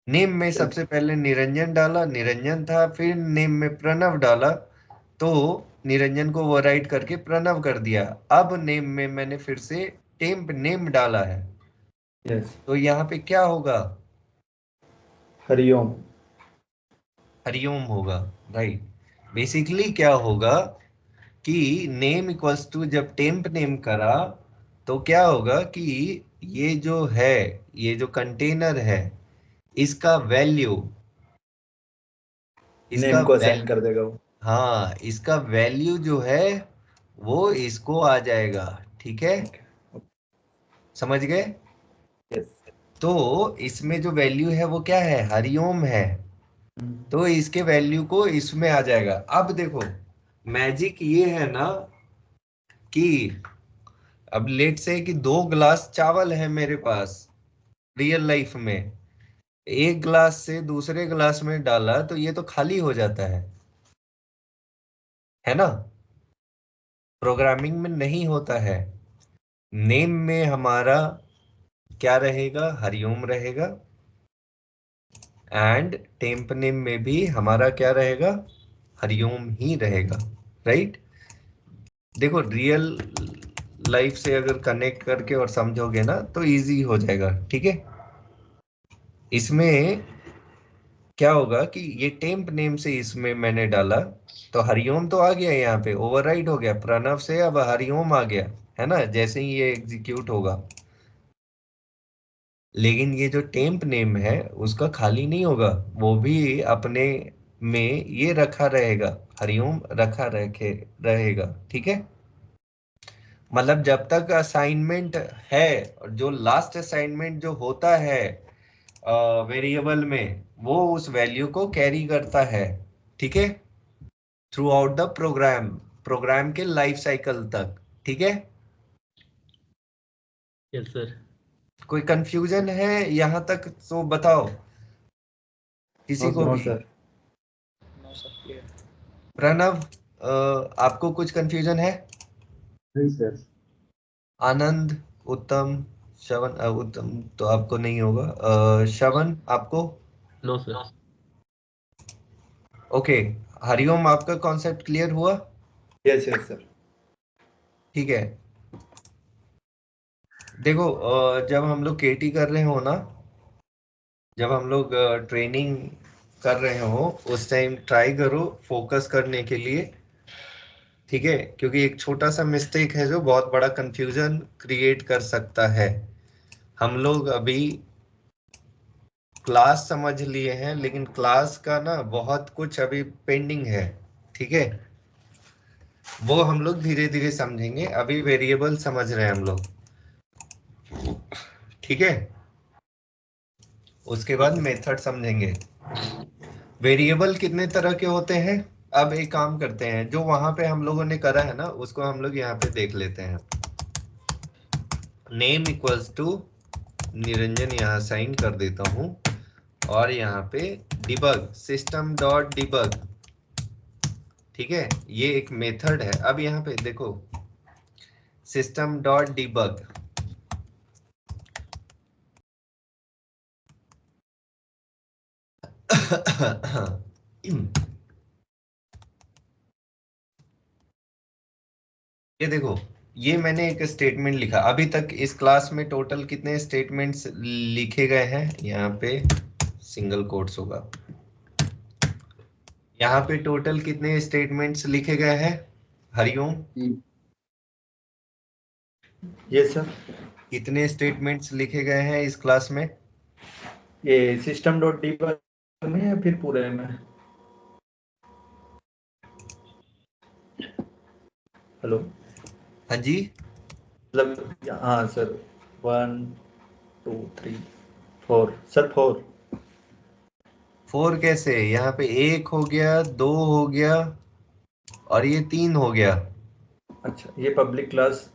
नेम में
यस
सबसे पहले निरंजन डाला, निरंजन था, फिर नेम में प्रणव डाला, तो निरंजन को ओवरराइड करके प्रणव कर दिया। अब नेम में मैंने फिर से टेम्प नेम डाला है,
यस।
तो यहाँ पे क्या होगा,
हरिओम।
हरिओम होगा, राइट। बेसिकली क्या होगा कि नेम इक्वल्स टू, जब टेम्प नेम करा तो क्या होगा कि ये जो है, ये जो कंटेनर है, इसका वैल्यू, इसका
नेम को असाइन
वैल्यू,
कर देगा वो।
हाँ, इसका वैल्यू जो है वो इसको आ जाएगा, ठीक है, समझ गए।
यस।
तो इसमें जो वैल्यू है वो क्या है, हरिओम है, तो इसके वैल्यू को इसमें आ जाएगा। अब देखो मैजिक ये है ना कि अब लेट से कि 2 गिलास चावल है मेरे पास रियल लाइफ में, एक गिलास से दूसरे गिलास में डाला तो ये तो खाली हो जाता है ना, प्रोग्रामिंग में नहीं होता है। नेम में हमारा क्या रहेगा, हरिओम रहेगा, एंड टेम्प नेम में भी हमारा क्या रहेगा, हरिओम ही रहेगा, राइट। देखो रियल लाइफ से अगर कनेक्ट करके और समझोगे ना तो इजी हो जाएगा, ठीक है। इसमें क्या होगा कि ये टेम्प नेम से इसमें मैंने डाला तो हरिओम तो आ गया, यहाँ पे ओवरराइड हो गया, प्रणव से अब हरिओम आ गया, है ना, जैसे ही ये एग्जीक्यूट होगा। लेकिन ये जो टेम्प नेम है उसका खाली नहीं होगा, वो भी अपने में ये रखा रहेगा, हरिओम रखा रखे रहेगा, ठीक है। मतलब जब तक असाइनमेंट है, और जो लास्ट असाइनमेंट जो होता है वेरिएबल में, वो उस वैल्यू को कैरी करता है, ठीक है, throughout the program, program के लाइफ साइकिल तक, ठीक है।
Yes sir.
कोई कंफ्यूजन है यहाँ तक तो बताओ किसी को
नो
भी।
सर।
प्रणव, आपको कुछ कंफ्यूजन है?
नहीं सर।
आनंद, उत्तम, श्रवण, उत्तम तो आपको नहीं होगा, श्रवण आपको?
No sir.
ओके, हरिओम आपका कॉन्सेप्ट क्लियर हुआ?
Yes yes sir.
ठीक है। देखो जब हम लोग केटी कर रहे हो ना, जब हम लोग ट्रेनिंग कर रहे हो उस टाइम ट्राई करो फोकस करने के लिए, ठीक है, क्योंकि एक छोटा सा मिस्टेक है जो बहुत बड़ा कंफ्यूजन क्रिएट कर सकता है। हम लोग अभी क्लास समझ लिए हैं लेकिन क्लास का ना बहुत कुछ अभी पेंडिंग है, ठीक है, वो हम लोग धीरे धीरे समझेंगे, अभी वेरिएबल समझ रहे हैं हम लोग, ठीक है, उसके बाद मेथड समझेंगे। वेरिएबल कितने तरह के होते हैं, अब एक काम करते हैं, जो वहां पे हम लोगों ने करा है ना उसको हम लोग यहाँ पे देख लेते हैं। नेम इक्वल्स टू निरंजन, यहाँ साइन कर देता हूं, और यहाँ पे डिबग, सिस्टम डॉट डिबग, ठीक है, ये एक मेथड है। अब यहाँ पे देखो सिस्टम डॉट डिबग, ये देखो, ये मैंने एक स्टेटमेंट लिखा, अभी तक इस क्लास में टोटल कितने स्टेटमेंट्स लिखे गए हैं, यहाँ पे सिंगल कोट्स होगा, यहाँ पे टोटल कितने स्टेटमेंट्स लिखे गए हैं हरिओम?
Yes sir.
कितने स्टेटमेंट्स लिखे गए हैं इस क्लास में?
ये सिस्टम डॉट डीबग में या फिर पूरे में? हेलो।
हाँ जी,
मतलब हाँ सर, 1 2 3 4 सर, 4।
4 कैसे, यहाँ पे 1 हो गया, 2 हो गया, और ये 3 हो गया।
अच्छा, ये पब्लिक क्लास,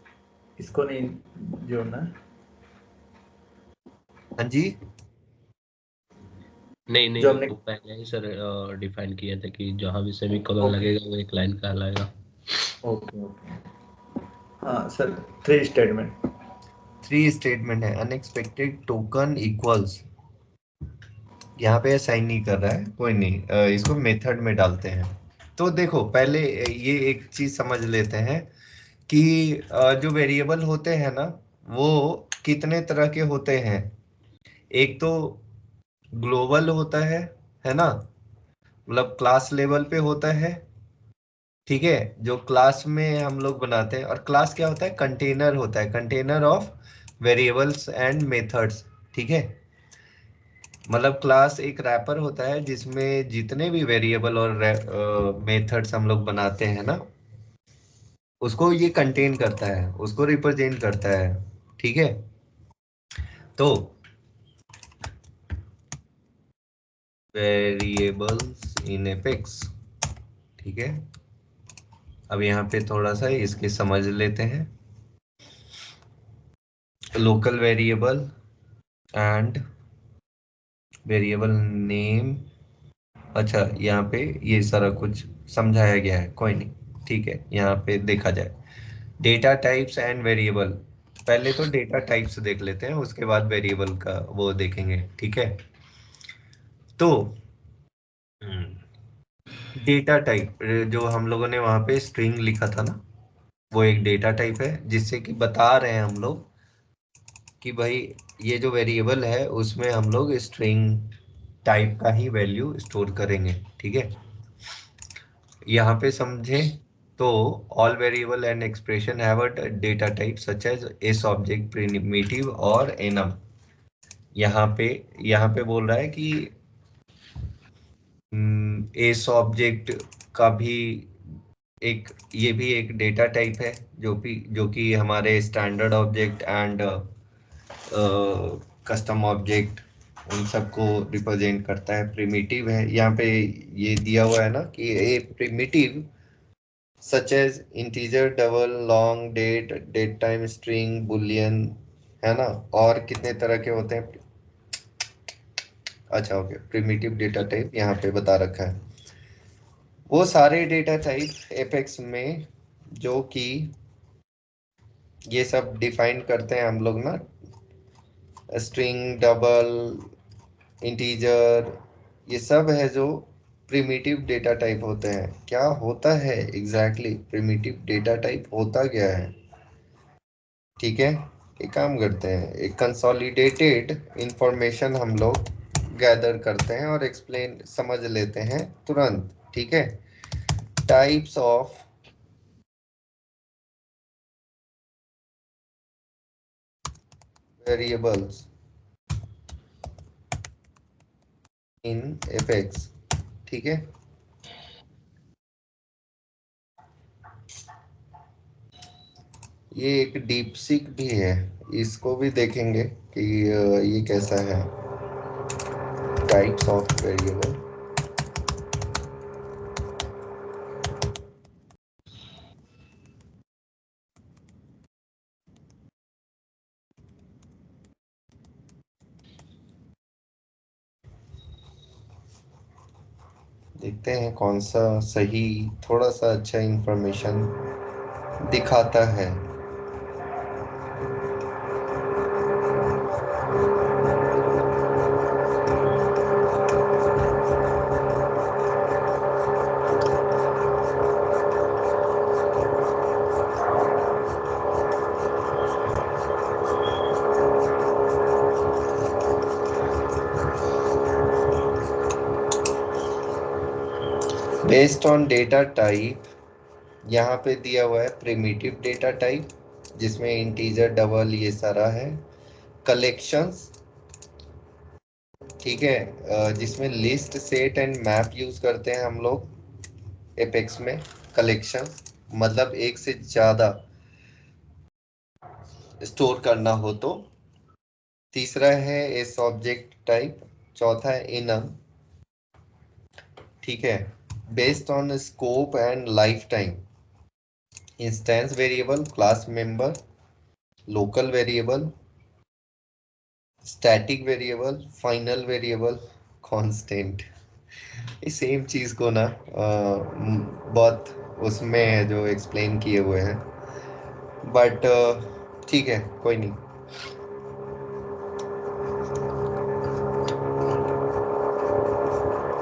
इसको नहीं जोड़ना है?
हाँ जी,
नहीं नहीं,
जो हमने,
वो पहले ही सर डिफाइन किया था कि जहाँ भी सेमी कॉलन
ओके
लगेगा वो एक लाइन कहलाएगा।
Okay okay. हाँ सर, 3 स्टेटमेंट।
3 स्टेटमेंट है, अनएक्सपेक्टेड टोकन इक्वल्स, यहाँ पे साइन नहीं कर रहा है, कोई नहीं, इसको मेथड में डालते हैं। तो देखो पहले ये एक चीज समझ लेते हैं कि जो वेरिएबल होते हैं ना वो कितने तरह के होते हैं। एक तो ग्लोबल होता है ना, मतलब क्लास लेवल पे होता है, ठीक है, जो क्लास में हम लोग बनाते हैं, और क्लास क्या होता है, कंटेनर होता है, container of variables and methods, ठीक है। मतलब क्लास एक रैपर होता है जिसमें जितने भी वेरिएबल और मेथड्स हम लोग बनाते हैं ना, उसको ये कंटेन करता है, उसको रिप्रेजेंट करता है। ठीक है, तो वेरिएबल्स इन एपेक्स। ठीक है, अब यहाँ पे थोड़ा सा इसके समझ लेते हैं। Local variable and variable name. अच्छा, यहाँ पे ये सारा कुछ समझाया गया है, कोई नहीं, ठीक है। यहाँ पे देखा जाए डेटा टाइप्स एंड वेरिएबल। पहले तो डेटा टाइप्स देख लेते हैं, उसके बाद वेरिएबल का वो देखेंगे। ठीक है, तो डेटा टाइप जो हम लोगों ने वहां पे स्ट्रिंग लिखा था ना, वो एक डेटा टाइप है, जिससे कि बता रहे हैं हम लोग कि भाई ये जो वेरिएबल है उसमें हम लोग स्ट्रिंग टाइप का ही वैल्यू स्टोर करेंगे। ठीक है, यहाँ पे समझे तो all variable and expression have a data type such as sObject, primitive और एनम। यहाँ पे बोल रहा है कि एस ऑब्जेक्ट का भी एक, ये भी एक डेटा टाइप है, जो कि हमारे standard object and custom object उन सबको रिप्रेजेंट करता है। प्रिमिटिव है यहाँ पे, ये दिया हुआ है ना कि a primitive such as integer, double, long, date time, string, boolean, है ना। और कितने तरह के होते हैं? अच्छा, ओके, प्रिमिटिव डेटा टाइप यहाँ पे बता रखा है। वो सारे डेटा टाइप एपेक्स में जो कि ये सब डिफाइन करते हैं हम लोग ना, स्ट्रिंग, डबल, इंटीजर, ये सब है जो प्रिमिटिव डेटा टाइप होते हैं। क्या होता है एग्जैक्टली प्रिमिटिव डेटा टाइप होता क्या है? ठीक है, एक काम करते हैं, एक कंसोलिडेटेड इंफॉर्मेशन हम लोग गैदर करते हैं और एक्सप्लेन समझ लेते हैं तुरंत। ठीक है, types of variables in apex. ठीक है, ये एक डीप सीक भी है, इसको भी देखेंगे कि ये कैसा है। टाइप्स ऑफ वेरिएबल, देखते हैं कौन सा सही, थोड़ा सा अच्छा इंफॉर्मेशन दिखाता है। बेस्ड ऑन डेटा टाइप, यहाँ पे दिया हुआ है प्रिमिटिव डेटा टाइप, जिसमें इंटीजर, डबल, ये सारा है। कलेक्शंस, ठीक है, जिसमें list, set and map use करते हैं हम लोग एपेक्स में। कलेक्शन मतलब एक से ज्यादा स्टोर करना हो तो। तीसरा है एस ऑब्जेक्ट टाइप। चौथा है इनम। ठीक है, based on scope and life time. Instance variable, class member, local variable, static variable, final variable, constant. ये सेम चीज को ना बहुत उसमें है जो एक्सप्लेन किए हुए हैं, बट ठीक है, कोई नहीं।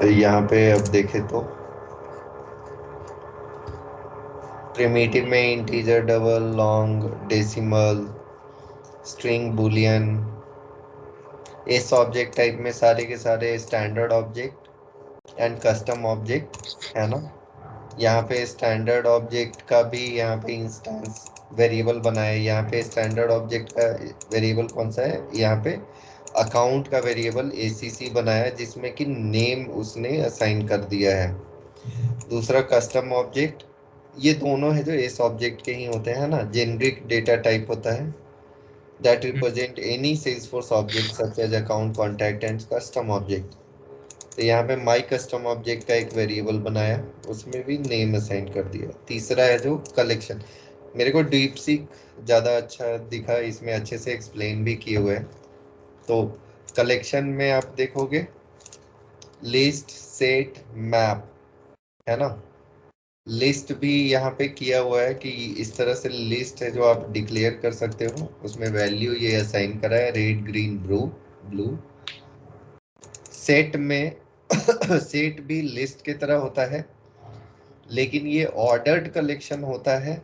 तो यहाँ पे अब देखे तो प्रिमिटिव में integer, double, long, decimal, string, Boolean. इस ऑब्जेक्ट टाइप में सारे के सारे standard object and custom object, है ना। यहाँ पे स्टैंडर्ड ऑब्जेक्ट का भी यहाँ पे इंस्टेंस वेरिएबल बनाया है। यहाँ पे स्टैंडर्ड ऑब्जेक्ट का वेरिएबल कौन सा है? यहाँ पे अकाउंट का वेरिएबल ACC बनाया जिसमें कि नेम उसने असाइन कर दिया है। दूसरा कस्टम ऑब्जेक्ट, ये दोनों है जो इस ऑब्जेक्ट के ही होते हैं ना। जेनरिक डेटा टाइप होता है that represent any Salesforce object such as account, contact and custom object। तो यहाँ पे my custom object का एक वेरिएबल बनाया, उसमें भी नेम असाइन कर दिया। तीसरा है जो कलेक्शन, मेरे को डीप सीक ज़्यादा अच्छा दिखा, इसमें अच्छे से एक्सप्लेन भी किए हुए हैं। तो कलेक्शन में आप देखोगे लिस्ट, सेट, मैप, है ना। लिस्ट भी यहाँ पे किया हुआ है कि इस तरह से लिस्ट है जो आप डिक्लेयर कर सकते हो, उसमें वैल्यू ये असाइन करा है रेड, ग्रीन, ब्लू। सेट में सेट भी लिस्ट की तरह होता है, लेकिन ये ऑर्डर्ड कलेक्शन होता है,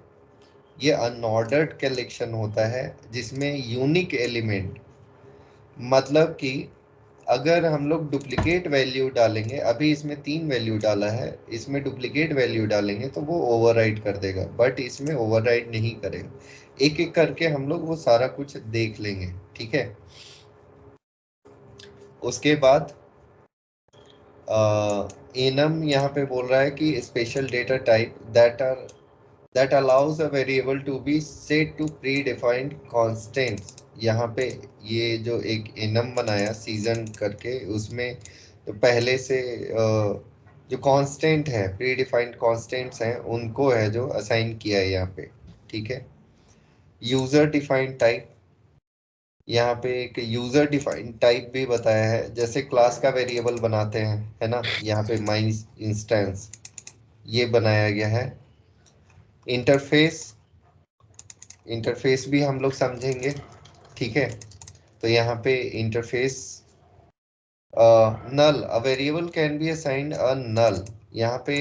ये अनऑर्डर्ड कलेक्शन होता है जिसमें यूनिक एलिमेंट, मतलब कि अगर हम लोग डुप्लीकेट वैल्यू डालेंगे, अभी इसमें 3 वैल्यू डाला है, इसमें डुप्लीकेट वैल्यू डालेंगे तो वो ओवरराइड कर देगा, बट इसमें ओवरराइड नहीं करेगा। एक एक करके हम लोग वो सारा कुछ देख लेंगे, ठीक है। उसके बाद एनम यहाँ पे बोल रहा है कि special data type that allows a variable to be set to predefined constants। यहाँ पे ये जो एक enum बनाया सीजन करके, उसमें तो पहले से जो कांस्टेंट है, प्रीडिफाइंड कांस्टेंट्स हैं, उनको है जो असाइन किया है यहाँ पे, ठीक है। यूजर डिफाइंड टाइप, यहाँ पे एक यूजर डिफाइंड टाइप भी बताया है, जैसे क्लास का वेरिएबल बनाते हैं, है ना। यहाँ पे माई इंस्टेंस ये बनाया गया है। इंटरफेस भी हम लोग समझेंगे, ठीक है। तो यहाँ पे interface null, a variable can be assigned a null, यहाँ पे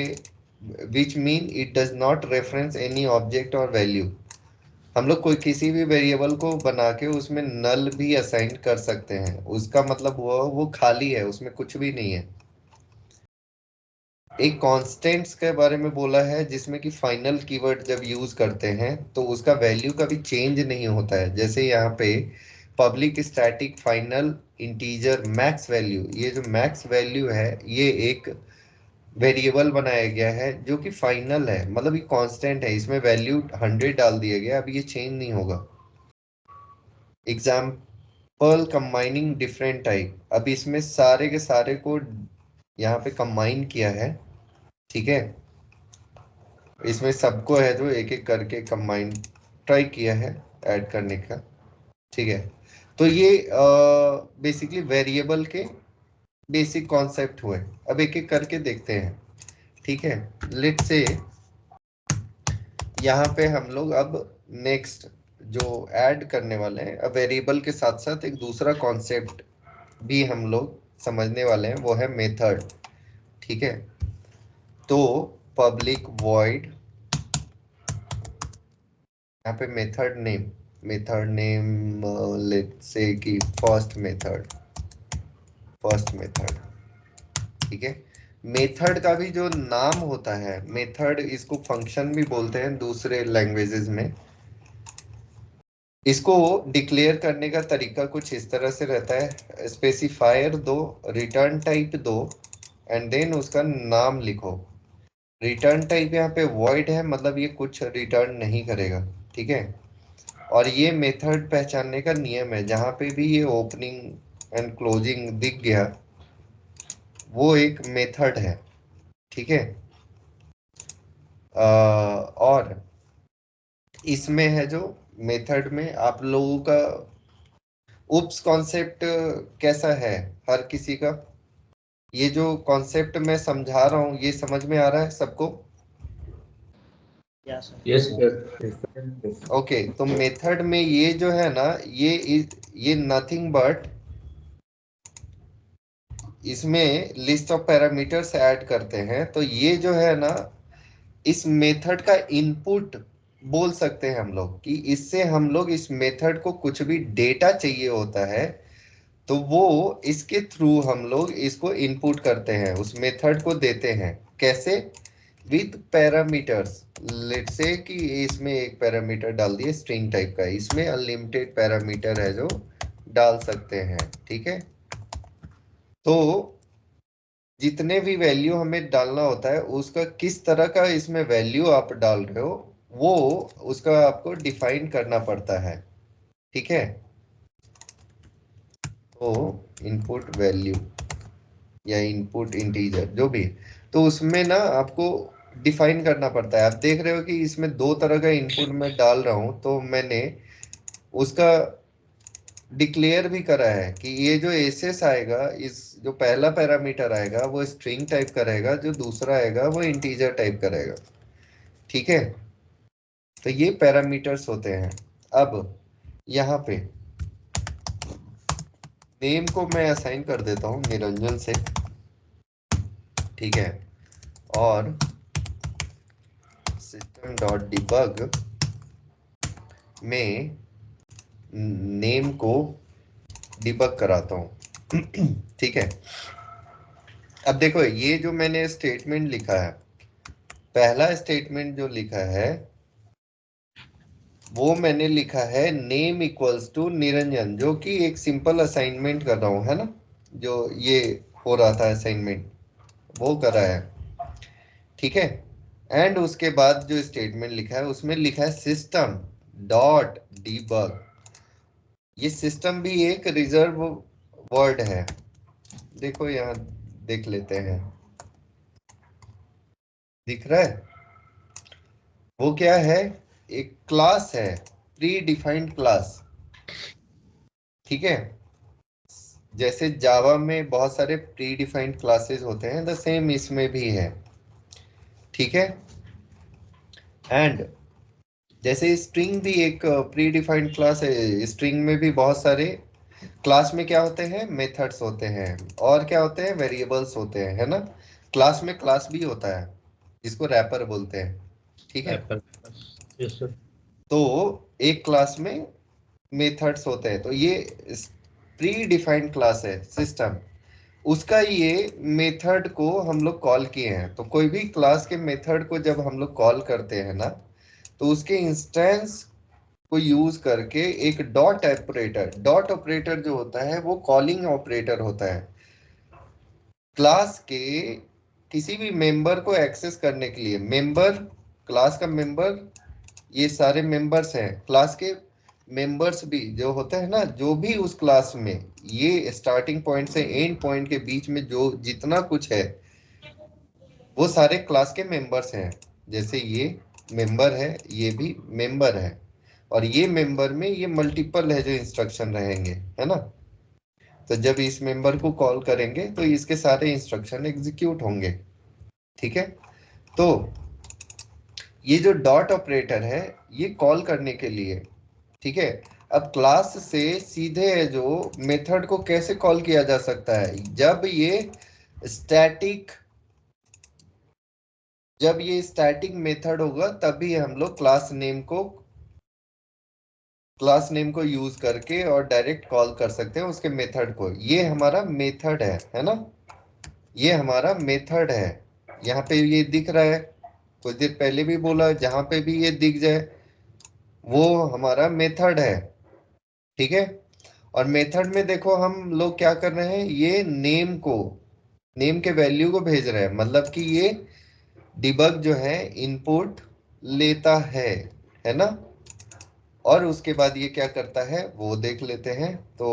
which mean it does not reference any object और वैल्यू। हम लोग कोई किसी भी वेरिएबल को बना के उसमें नल भी असाइन कर सकते हैं, उसका मतलब वो खाली है, उसमें कुछ भी नहीं है। एक कांस्टेंट्स के बारे में बोला है जिसमें कि फाइनल कीवर्ड जब यूज करते हैं तो उसका वैल्यू कभी चेंज नहीं होता है। जैसे यहाँ पे public static final integer max value, ये जो मैक्स वैल्यू है ये एक वेरिएबल बनाया गया है जो कि फाइनल है, मतलब ये कांस्टेंट है, इसमें वैल्यू 100 डाल दिया गया, अब ये चेंज नहीं होगा। एग्जाम्पल कंबाइनिंग डिफरेंट टाइप, अब इसमें सारे के सारे को यहाँ पे कंबाइन किया है, ठीक है। इसमें सबको है जो एक एक करके कंबाइन ट्राई किया है ऐड करने का, ठीक है। तो ये बेसिकली वेरिएबल के बेसिक कॉन्सेप्ट हुए। अब एक एक करके देखते हैं, ठीक है। लेट्स से यहाँ पे हम लोग अब नेक्स्ट जो ऐड करने वाले हैं, अब वेरिएबल के साथ साथ एक दूसरा कॉन्सेप्ट भी हम लोग समझने वाले हैं, वो है मेथड, ठीक है। तो पब्लिक वॉइड, यहाँ पे मेथड नेम लेट्स से कि फर्स्ट मेथड, ठीक है। मेथड का भी जो नाम होता है, मेथड इसको फंक्शन भी बोलते हैं दूसरे लैंग्वेजेस में। इसको डिक्लेयर करने का तरीका कुछ इस तरह से रहता है, स्पेसिफायर दो, रिटर्न टाइप दो, एंड देन उसका नाम लिखो। रिटर्न टाइप यहाँ पे वॉइड है, मतलब ये कुछ रिटर्न नहीं करेगा, ठीक है। और ये मेथड पहचानने का नियम है, जहां पे भी ये ओपनिंग एंड क्लोजिंग दिख गया वो एक मेथड है, ठीक है। और इसमें है जो मेथड में आप लोगों का उप्स कॉन्सेप्ट कैसा है हर किसी का, ये जो कॉन्सेप्ट मैं समझा रहा हूँ ये समझ में आ रहा है सबको?
Yes
Yes,
sir.
yes.
Okay, तो मेथड में ये जो है ना, ये नथिंग बट इसमें लिस्ट ऑफ पैरामीटर्स ऐड करते हैं। तो ये जो है ना, इस मेथड का इनपुट बोल सकते हैं हम लोग, कि इससे हम लोग इस मेथड को कुछ भी डेटा चाहिए होता है तो वो इसके थ्रू हम लोग इसको इनपुट करते हैं, उस मेथड को देते हैं। कैसे? With parameters. लेट्स से कि इसमें एक पैरामीटर डाल दिए स्ट्रिंग टाइप का, इसमें अनलिमिटेड पैरामीटर है जो डाल सकते हैं। ठीक है, तो जितने भी वैल्यू हमें डालना होता है उसका किस तरह का इसमें वैल्यू आप डाल रहे हो वो उसका आपको डिफाइन करना पड़ता है। ठीक है, तो इनपुट वैल्यू या इनपुट इंटीजर जो भी, तो उसमें ना आपको डिफाइन करना पड़ता है। आप देख रहे हो कि इसमें दो तरह का इनपुट मैं डाल रहा हूं, तो मैंने उसका डिक्लेयर भी करा है कि ये जो एसएस आएगा, इस जो पहला पैरामीटर आएगा वो स्ट्रिंग टाइप का रहेगा, जो दूसरा आएगा वो इंटीजर टाइप का रहेगा। ठीक है, तो ये पैरामीटर्स होते हैं। अब यहाँ पे नेम को मैं असाइन कर देता हूँ निरंजन से। ठीक है, और सिस्टम डॉट डिबग में नेम को डिबग कराता हूँ। ठीक है, अब देखो ये जो मैंने स्टेटमेंट लिखा है, पहला स्टेटमेंट जो लिखा है वो मैंने लिखा है नेम इक्वल्स टू निरंजन, जो कि एक सिंपल असाइनमेंट कर रहा हूं, है ना, जो ये हो रहा था असाइनमेंट वो कर रहा है। ठीक है, एंड उसके बाद जो स्टेटमेंट लिखा है उसमें लिखा है सिस्टम डॉट डीबग। ये सिस्टम भी एक रिजर्व वर्ड है, देखो यहाँ देख लेते हैं, दिख रहा है वो क्या है, एक क्लास है, प्री डिफाइंड क्लास। ठीक है, जैसे जावा में बहुत सारे प्री डिफाइंड क्लासेस होते हैं, द सेम इसमें भी है। ठीक है, एंड जैसे स्ट्रिंग भी एक प्री डिफाइंड क्लास है, स्ट्रिंग में भी बहुत सारे क्लास में क्या होते हैं, मेथड्स होते हैं, और क्या होते हैं, वेरिएबल्स होते हैं, है ना। क्लास में क्लास भी होता है जिसको रैपर बोलते हैं। ठीक है,
एप्पल। Yes sir.
तो एक क्लास में मेथड्स होते हैं, तो ये प्री डिफाइंड क्लास है सिस्टम, उसका ये मेथड को हम लोग कॉल किए हैं। तो कोई भी क्लास के मेथड को जब हम लोग कॉल करते हैं ना, तो उसके इंस्टेंस को यूज करके एक डॉट ऑपरेटर जो होता है वो कॉलिंग ऑपरेटर होता है। क्लास के किसी भी मेंबर को एक्सेस करने के लिए, मेंबर, क्लास का मेंबर, ये सारे मेंबर्स हैं क्लास के। मेंबर्स भी जो होते हैं ना, जो भी उस क्लास में, ये स्टार्टिंग पॉइंट से एंड पॉइंट के बीच में जो जितना कुछ है वो सारे क्लास के मेंबर्स हैं। जैसे ये मेंबर है, ये भी मेंबर है, और ये मेंबर में ये मल्टीपल है जो इंस्ट्रक्शन रहेंगे, है ना। तो जब इस मेंबर को कॉल करेंगे तो इसके सारे इंस्ट्रक्शन एग्जीक्यूट होंगे। ठीक है, तो ये जो डॉट ऑपरेटर है ये कॉल करने के लिए। ठीक है, अब क्लास से सीधे जो मेथड को कैसे कॉल किया जा सकता है, स्टैटिक जब ये स्टैटिक मेथड होगा तभी हम लोग क्लास नेम को यूज करके और डायरेक्ट कॉल कर सकते हैं उसके मेथड को। ये हमारा मेथड है ना, ये हमारा मेथड है। यहाँ पे ये दिख रहा है, कुछ देर पहले भी बोला, जहां पे भी ये दिख जाए वो हमारा मेथड है। ठीक है, और मेथड में देखो हम लोग क्या कर रहे हैं, ये नेम के वैल्यू को भेज रहे हैं, मतलब कि ये डिबग जो है इनपुट लेता है ना, और उसके बाद ये क्या करता है वो देख लेते हैं। तो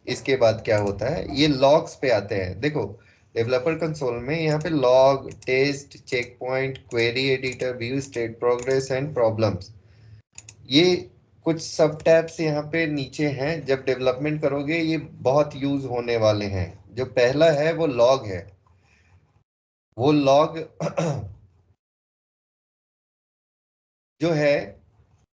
इसके बाद क्या होता है, ये लॉग्स पे आते हैं। देखो डेवलपर कंसोल में यहाँ पे log, test, checkpoint, query editor, view state, progress and problems, ये कुछ सब टैब्स यहाँ पे नीचे हैं। जब डेवलपमेंट करोगे ये बहुत यूज होने वाले हैं। जो पहला है वो लॉग है, वो लॉग जो है,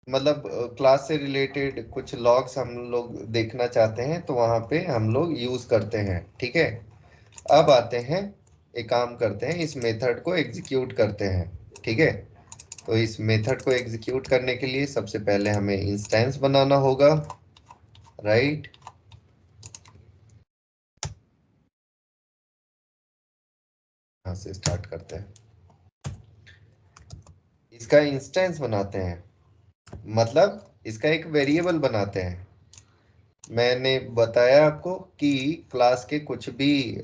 मतलब क्लास से रिलेटेड कुछ लॉग्स हम लोग देखना चाहते हैं तो वहां पे हम लोग यूज करते हैं। ठीक है, अब आते हैं, एक काम करते हैं, इस मेथड को एग्जीक्यूट करते हैं। ठीक है, तो इस मेथड को एग्जीक्यूट करने के लिए सबसे पहले हमें इंस्टेंस बनाना होगा, राइट। यहाँ से स्टार्ट करते हैं, इसका इंस्टेंस बनाते हैं, मतलब इसका एक वेरिएबल बनाते हैं। मैंने बताया आपको कि क्लास के कुछ भी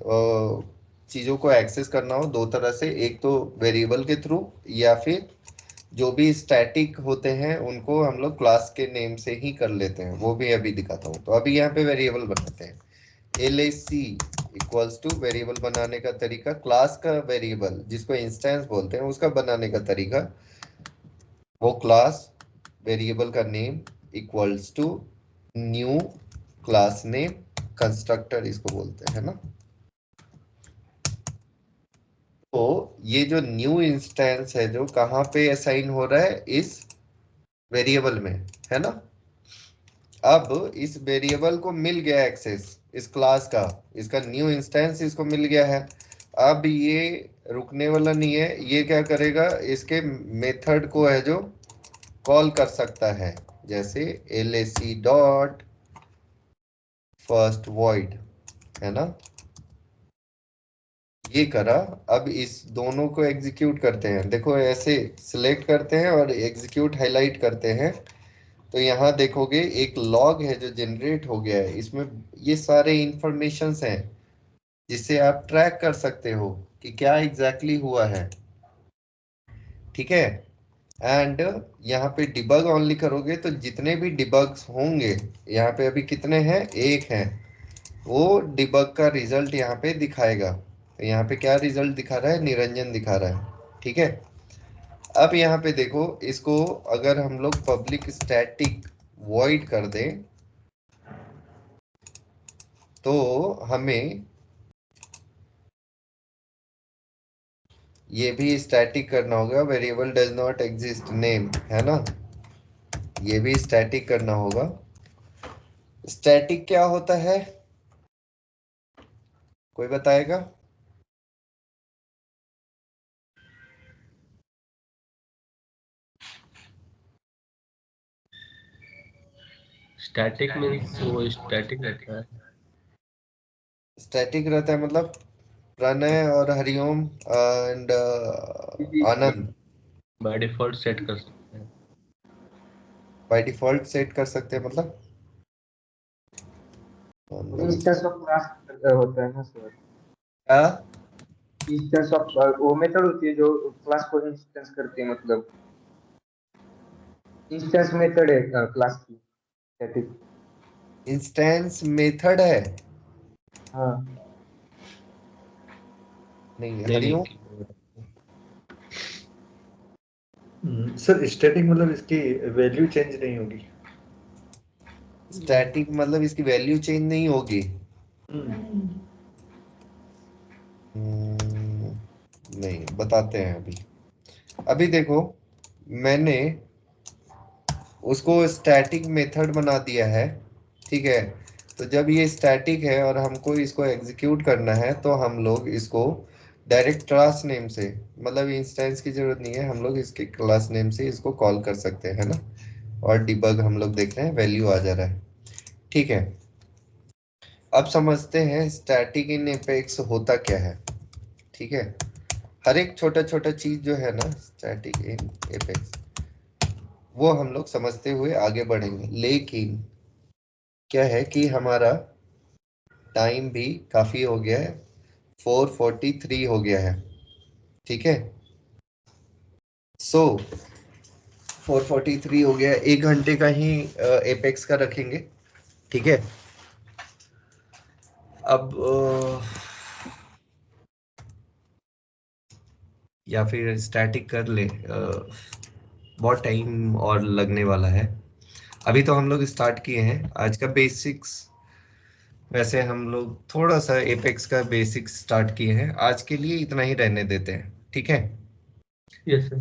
चीजों को एक्सेस करना हो दो तरह से, एक तो वेरिएबल के थ्रू या फिर जो भी स्टैटिक होते हैं उनको हम लोग क्लास के नेम से ही कर लेते हैं, वो भी अभी दिखाता हूँ। तो अभी यहाँ पे वेरिएबल बनाते हैं। LAC इक्वल्स टू वेरिएबल बनाने का तरीका, क्लास का वेरिएबल जिसको इंस्टेंस बोलते हैं उसका बनाने का तरीका, वो क्लास वेरिएबल का name equals to new class name, constructor इसको बोलते हैं ना। तो ये जो न्यू इंस्टेंस है जो कहाँ पे असाइन हो रहा है, इस वेरिएबल में, है ना। अब इस वेरिएबल को मिल गया एक्सेस इस क्लास का, इसका न्यू इंस्टेंस इसको मिल गया है। अब ये रुकने वाला नहीं है, ये क्या करेगा, इसके मेथड को है जो कॉल कर सकता है, जैसे LAC डॉट फर्स्ट वॉइड, है ना। ये करा। अब इस दोनों को एग्जीक्यूट करते हैं, देखो ऐसे सिलेक्ट करते हैं और एग्जीक्यूट हाईलाइट करते हैं, तो यहाँ देखोगे एक लॉग है जो जनरेट हो गया है, इसमें ये सारे इंफॉर्मेशंस हैं जिससे आप ट्रैक कर सकते हो कि क्या एग्जैक्टली हुआ है, ठीक है। एंड यहाँ पे डिबग ऑनली करोगे तो जितने भी डिबग्स होंगे, यहाँ पे अभी कितने हैं, एक है, वो डिबग का रिजल्ट यहाँ पे दिखाएगा। तो यहाँ पे क्या रिजल्ट दिखा रहा है, निरंजन दिखा रहा है, ठीक है। अब यहाँ पे देखो, इसको अगर हम लोग पब्लिक स्टैटिक वॉइड कर दें तो हमें ये भी स्टैटिक करना होगा, variable does not exist name, है ना, ये भी स्टैटिक करना होगा। स्टैटिक क्या होता है, कोई बताएगा।
स्टैटिक मीन्स वो स्टैटिक रहता है।
स्टैटिक रहता है मतलब प्रणय और Hariom and Anand
by default set कर सकते हैं।
बाय डिफॉल्ट सेट कर सकते हैं, मतलब
इंस्टेंस ऑफ क्लास होता है ना सर,
क्या।
इंस्टेंस ऑफ वो मेथड होती है जो क्लास को इंस्टेंस करती है, मतलब इंस्टेंस मेथड है क्लास की स्टैटिक।
इंस्टेंस मेथड है,
हाँ
नहीं
नहीं
हरिओम।
नहीं,
सर स्टैटिक मतलब इसकी वैल्यू चेंज नहीं होगी।
स्टैटिक मतलब इसकी वैल्यू चेंज नहीं होगी। नहीं, बताते हैं अभी। अभी देखो, मैंने उसको स्टैटिक मेथड बना दिया है, ठीक है। तो जब ये स्टैटिक है और हमको इसको एग्जीक्यूट करना है तो हम लोग इसको डायरेक्ट क्लास नेम से, मतलब इंस्टेंस की जरूरत नहीं है, हम लोग इसके क्लास नेम से इसको कॉल कर सकते हैं ना। और डिबग हम लोग देख रहे हैं, वैल्यू आ जा रहा है, ठीक है। अब समझते हैं स्टैटिक इन एपेक्स होता क्या है, ठीक है। हर एक छोटा छोटा चीज जो है ना स्टैटिक इन एपेक्स, वो हम लोग समझते हुए आगे बढ़ेंगे। लेकिन क्या है कि हमारा टाइम भी काफी हो गया है, 4:43 हो गया है, ठीक है। सो 4:43 हो गया, 1 घंटे का ही एपेक्स का रखेंगे, ठीक है। अब या फिर स्टैटिक कर ले, बहुत टाइम और लगने वाला है। अभी तो हम लोग स्टार्ट किए हैं आज का बेसिक्स, वैसे हम लोग थोड़ा सा एपेक्स का बेसिक्स स्टार्ट किए हैं, आज के लिए इतना ही रहने देते हैं, ठीक है।
Yes sir.